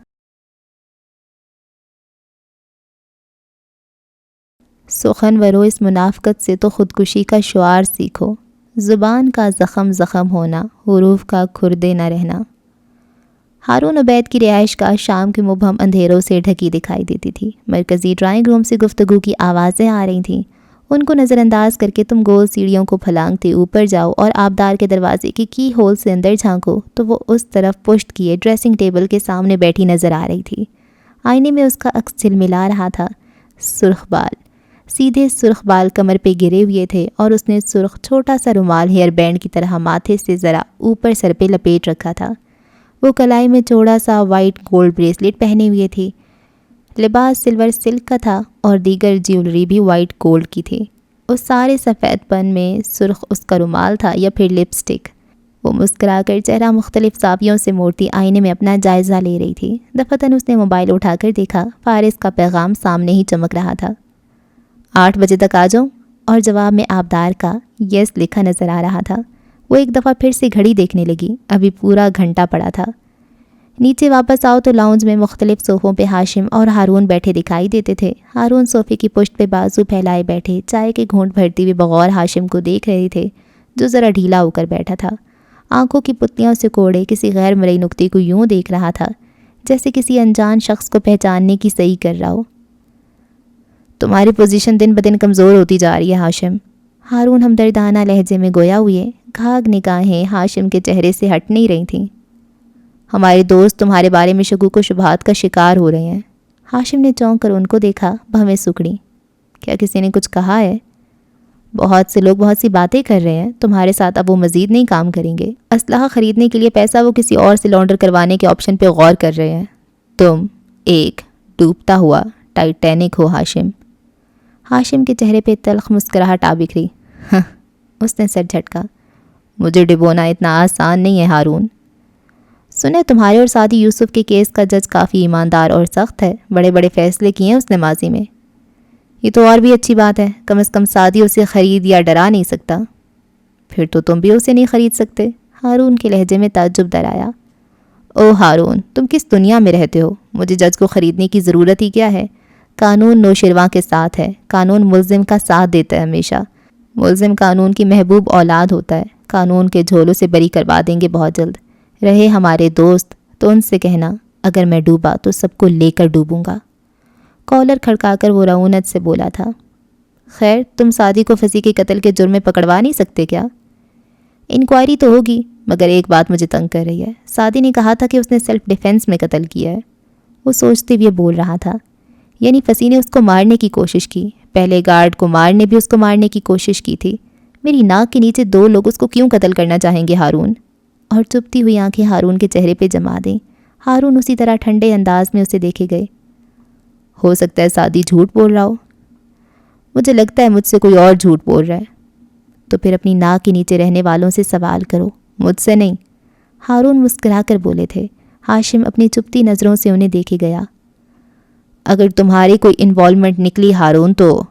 سخن ورو اس منافقت سے تو خودکشی کا شعار سیکھو، زبان کا زخم زخم ہونا، حروف کا کھردے نہ رہنا۔ ہارون عبید کی رہائش گاہ شام کے مبہم اندھیروں سے ڈھکی دکھائی دیتی تھی۔ مرکزی ڈرائنگ روم سے گفتگو کی آوازیں آ رہی تھیں۔ ان کو نظر انداز کر کے تم گول سیڑھیوں کو پھلانگتے اوپر جاؤ اور آبدار کے دروازے کی ہول سے اندر جھانکو تو وہ اس طرف پشت کیے ڈریسنگ ٹیبل کے سامنے بیٹھی نظر آ رہی تھی۔ آئینے میں اس کا عکس جھلملا رہا تھا۔ سرخ بال، سیدھے سرخ بال کمر پہ گرے ہوئے تھے، اور اس نے سرخ چھوٹا سا رومال ہیئر بینڈ کی طرح ماتھے سے ذرا اوپر سر پہ لپیٹ رکھا تھا۔ وہ کلائی میں چوڑا سا وائٹ گولڈ بریسلیٹ پہنے ہوئے تھی۔ لباس سلور سلک کا تھا اور دیگر جیولری بھی وائٹ گولڈ کی تھی۔ اس سارے سفید پن میں سرخ اس کا رومال تھا یا پھر لپسٹک۔ وہ مسکرا کر چہرہ مختلف زاویوں سے موڑتی آئینے میں اپنا جائزہ لے رہی تھی۔ دفعتاً اس نے موبائل اٹھا کر دیکھا، فارس کا پیغام سامنے ہی چمک رہا تھا۔ 8 بجے تک آ جاؤں؟ اور جواب میں آبدار کا یس لکھا نظر آ رہا تھا۔ وہ ایک دفعہ پھر سے گھڑی دیکھنے لگی، ابھی پورا گھنٹہ پڑا تھا۔ نیچے واپس آؤ تو لاؤنج میں مختلف صوفوں پہ ہاشم اور ہارون بیٹھے دکھائی دیتے تھے۔ ہارون صوفے کی پشت پہ بازو پھیلائے بیٹھے چائے کے گھونٹ بھرتے ہوئے بغور ہاشم کو دیکھ رہے تھے، جو ذرا ڈھیلا ہو کر بیٹھا تھا۔ آنکھوں کی پتلیوں سے کوڑے کسی غیر مرئی نقطے کو یوں دیکھ رہا تھا جیسے کسی انجان شخص کو پہچاننے کی صحیح کر رہا ہو۔ تمہاری پوزیشن دن بدن کمزور ہوتی جا رہی ہے ہاشم، ہارون ہمدردانہ لہجے میں گویا ہوئے۔ گھاگ نگاہیں ہاشم کے چہرے سے ہٹ نہیں رہی تھیں۔ ہمارے دوست تمہارے بارے میں شکوک و شبہات کا شکار ہو رہے ہیں۔ ہاشم نے چونک کر ان کو دیکھا، بھویں سکڑی۔ کیا کسی نے کچھ کہا ہے؟ بہت سے لوگ بہت سی باتیں کر رہے ہیں، تمہارے ساتھ اب وہ مزید نہیں کام کریں گے۔ اسلحہ خریدنے کے لیے پیسہ وہ کسی اور سے لانڈر کروانے کے آپشن پہ غور کر رہے ہیں۔ تم ایک ڈوبتا ہوا ٹائٹینک ہو ہاشم۔ ہاشم کے چہرے پہ تلخ مسکراہٹ آ بکھری۔ اس نے سر جھٹکا۔ مجھے ڈبونا اتنا آسان نہیں ہے ہارون۔ سنے تمہارے اور سعدی یوسف کے کیس کا جج کافی ایماندار اور سخت ہے، بڑے بڑے فیصلے کیے ہیں اس نے ماضی میں۔ یہ تو اور بھی اچھی بات ہے، کم از کم سعدی اسے خرید یا ڈرا نہیں سکتا۔ پھر تو تم بھی اسے نہیں خرید سکتے، ہارون کے لہجے میں تعجب در آیا۔ او ہارون، تم کس دنیا میں رہتے ہو؟ مجھے جج کو خریدنے کی ضرورت ہی کیا ہے؟ قانون نوشرواں کے ساتھ ہے، قانون ملزم کا ساتھ دیتا ہے ہمیشہ۔ ملزم قانون کی محبوب اولاد ہوتا ہے، قانون کے جھولوں سے بری کروا دیں گے بہت جلد۔ رہے ہمارے دوست تو ان سے کہنا اگر میں ڈوبا تو سب کو لے کر ڈوبوں گا۔ کالر کھڑکا کر وہ رعونت سے بولا تھا۔ خیر تم سعدی کو پھنسی کے قتل کے جرم میں پکڑوا نہیں سکتے کیا؟ انکوائری تو ہوگی، مگر ایک بات مجھے تنگ کر رہی ہے۔ سعدی نے کہا تھا کہ اس نے سیلف ڈیفینس میں قتل کیا ہے۔ وہ سوچتے ہوئے بول رہا تھا، یعنی پھنسی نے اس کو مارنے کی کوشش کی، پہلے گارڈ کو مارنے بھی اس کو مارنے کی کوشش کی تھی۔ میری ناک کے نیچے دو لوگ اس کو کیوں قتل کرنا چاہیں گے ہارون؟ اور چپتی ہوئی آنکھیں ہارون کے چہرے پہ جما دیں۔ ہارون اسی طرح ٹھنڈے انداز میں اسے دیکھے گئے۔ ہو سکتا ہے سعدی جھوٹ بول رہا ہو۔ مجھے لگتا ہے مجھ سے کوئی اور جھوٹ بول رہا ہے۔ تو پھر اپنی ناک کے نیچے رہنے والوں سے سوال کرو، مجھ سے نہیں۔ ہارون مسکرا کر بولے تھے۔ ہاشم اپنی چپتی نظروں سے انہیں دیکھے گیا۔ اگر تمہاری کوئی انوالومنٹ نکلی ہارون تو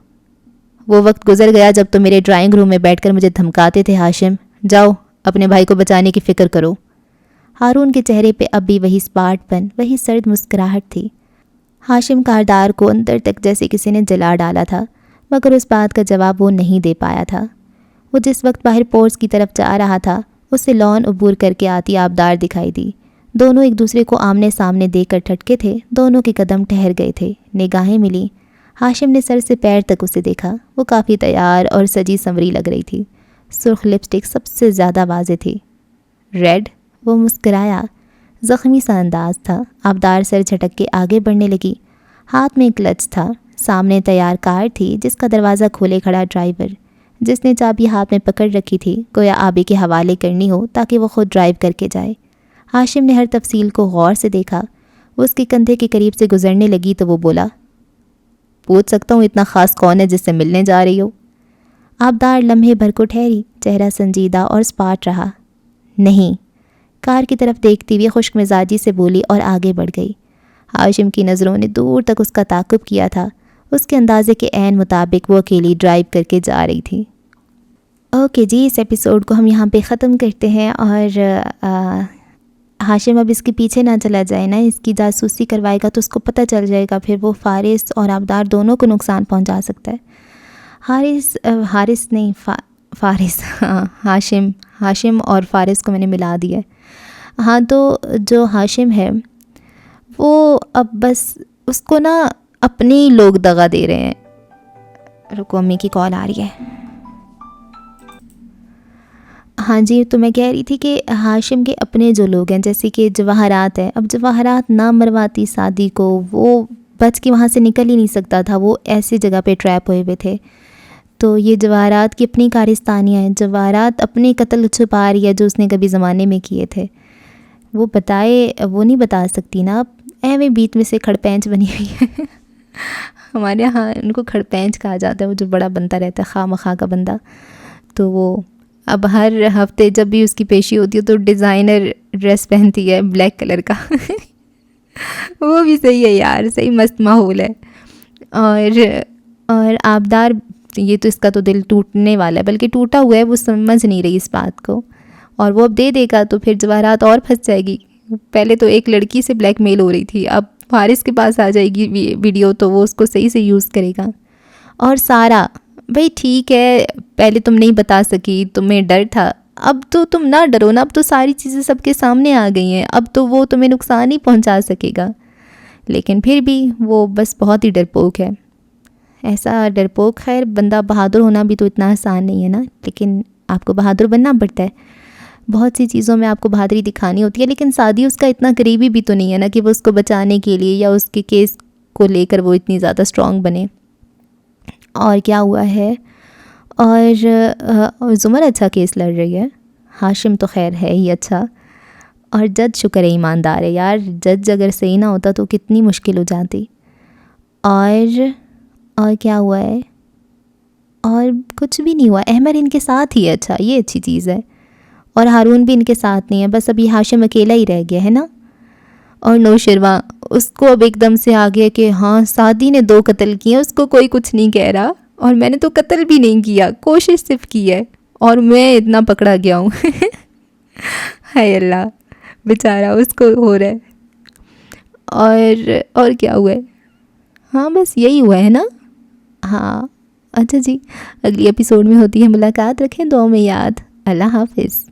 وہ وقت گزر گیا جب تم میرے ڈرائنگ روم میں بیٹھ کر مجھے دھمکاتے تھے ہاشم۔ جاؤ اپنے بھائی کو بچانے کی فکر کرو۔ ہارون کے چہرے پہ اب بھی وہی سپاٹ پن، وہی سرد مسکراہٹ تھی۔ ہاشم کاردار کو اندر تک جیسے کسی نے جلا ڈالا تھا، مگر اس بات کا جواب وہ نہیں دے پایا تھا۔ وہ جس وقت باہر پورچ کی طرف جا رہا تھا، اسے لان عبور کر کے آتی آبدار دکھائی دی۔ دونوں ایک دوسرے کو آمنے سامنے دیکھ کر ٹھٹکے تھے، دونوں کے قدم ٹھہر گئے تھے، نگاہیں ملی۔ ہاشم نے سر سے پیر تک اسے دیکھا۔ وہ کافی تیار اور سجی سنوری لگ رہی تھی، سرخ لپسٹک سب سے زیادہ واضح تھی۔ ریڈ؟ وہ مسکرایا، زخمی سا انداز تھا۔ آبدار سر جھٹک کے آگے بڑھنے لگی۔ ہاتھ میں کلچ تھا، سامنے تیار کار تھی جس کا دروازہ کھولے کھڑا ڈرائیور، جس نے چابی ہاتھ میں پکڑ رکھی تھی، گویا آبی کے حوالے کرنی ہو تاکہ وہ خود ڈرائیو کر کے جائے۔ ہاشم نے ہر تفصیل کو غور سے دیکھا۔ وہ اس کے کندھے کے قریب سے گزرنے لگی تو وہ بولا، پوچھ سکتا ہوں اتنا خاص کون ہے جس سے ملنے جا رہی ہو؟ آبدار لمحے بھر کو ٹھہری، چہرہ سنجیدہ اور سپاٹ رہا۔ نہیں، کار کی طرف دیکھتی ہوئے خشک مزاجی سے بولی اور آگے بڑھ گئی۔ ہاشم کی نظروں نے دور تک اس کا تعاقب کیا تھا۔ اس کے اندازے کے عین مطابق وہ اکیلی ڈرائیو کر کے جا رہی تھی۔ اوکے جی، اس ایپیسوڈ کو ہم یہاں پہ ختم کرتے ہیں۔ اور ہاشم اب اس کے پیچھے نہ چلا جائے نا، اس کی جاسوسی کروائے گا تو اس کو پتہ چل جائے گا، پھر وہ فارس اور آبدار دونوں کو نقصان پہنچا سکتا ہے۔ فارس ہاں، ہاشم اور فارس کو میں نے ملا دیا ہے۔ ہاں، تو جو ہاشم ہے وہ اب بس اس کو نا اپنے ہی لوگ دغا دے رہے ہیں۔ رکو، امی کی کال آ رہی ہے۔ ہاں جی، تو میں کہہ رہی تھی کہ ہاشم کے اپنے جو لوگ ہیں، جیسے کہ جواہرات ہے، اب جواہرات نہ مرواتی سعدی کو، وہ بچ کے وہاں سے نکل ہی نہیں سکتا تھا، وہ ایسی جگہ پہ ٹریپ ہوئے ہوئے تھے۔ تو یہ جواہرات کی اپنی کارستانیاں ہیں، جواہرات اپنے قتل چھپا رہی ہے جو اس نے کبھی زمانے میں کیے تھے، وہ وہ نہیں بتا سکتی نا۔ اب ایویں بیچ میں سے کھڑپینچ بنی ہوئی ہے۔ ہمارے یہاں ان کو کھڑپینچ کہا جاتا ہے، وہ جو بڑا بنتا رہتا ہے، خواہ مخواہ کا بندہ۔ تو وہ اب ہر ہفتے جب بھی اس کی پیشی ہوتی ہے تو ڈیزائنر ڈریس پہنتی ہے بلیک کلر کا۔ وہ بھی صحیح ہے یار، صحیح مست ماحول ہے۔ اور آبدار یہ تو اس کا تو دل ٹوٹنے والا ہے، بلکہ ٹوٹا ہوا ہے، وہ سمجھ نہیں رہی اس بات کو، اور وہ اب دے دے گا تو پھر جواہرات اور پھنس جائے گی. پہلے تو ایک لڑکی سے بلیک میل ہو رہی تھی، اب فارس کے پاس آ جائے گی ویڈیو تو وہ اس کو صحیح سے یوز کرے گا. اور سارا بھائی ٹھیک ہے، پہلے تم نہیں بتا سکی، تمہیں ڈر تھا، اب تو تم نہ ڈرو نا، اب تو ساری چیزیں سب کے سامنے آ گئی ہیں، اب تو وہ تمہیں نقصان ہی پہنچا سکے گا. لیکن پھر بھی وہ بس بہت ہی ڈرپوک ہے. ایسا ڈرپوک، خیر بندہ بہادر ہونا بھی تو اتنا آسان نہیں ہے نا، لیکن آپ کو بہادر بننا پڑتا ہے. بہت سی چیزوں میں آپ کو بہادری دکھانی ہوتی ہے، لیکن سعدی اس کا اتنا قریبی بھی تو نہیں ہے نا کہ وہ اس کو بچانے کے لیے یا اس کے کیس کو لے کر وہ اتنی زیادہ اسٹرانگ بنے. اور کیا ہوا ہے، اور زمر اچھا کیس لڑ رہی ہے، ہاشم تو خیر ہے ہی اچھا، اور جج شکر ہے ایماندار ہے یار، جج اگر صحیح نہ ہوتا تو کتنی مشکل ہو جاتی. اور کیا ہوا ہے، اور کچھ بھی نہیں ہوا. احمد ان کے ساتھ ہی ہے، اچھا یہ اچھی چیز ہے، اور ہارون بھی ان کے ساتھ نہیں ہے، بس ابھی ہاشم اکیلا ہی رہ گیا ہے نا. اور نوشروا اس کو اب ایک دم سے آ گیا کہ ہاں سعدی نے 2 قتل کیے، اس کو کوئی کچھ نہیں کہہ رہا، اور میں نے تو قتل بھی نہیں کیا، کوشش صرف کی ہے، اور میں اتنا پکڑا گیا ہوں. ہائے اللہ، بیچارہ اس کو ہو رہا ہے. اور کیا ہوا ہے، ہاں بس یہی ہوا ہے نا. ہاں اچھا جی، اگلی ایپیسوڈ میں ہوتی ہے ملاقات، رکھیں دعاؤں میں یاد. اللہ حافظ.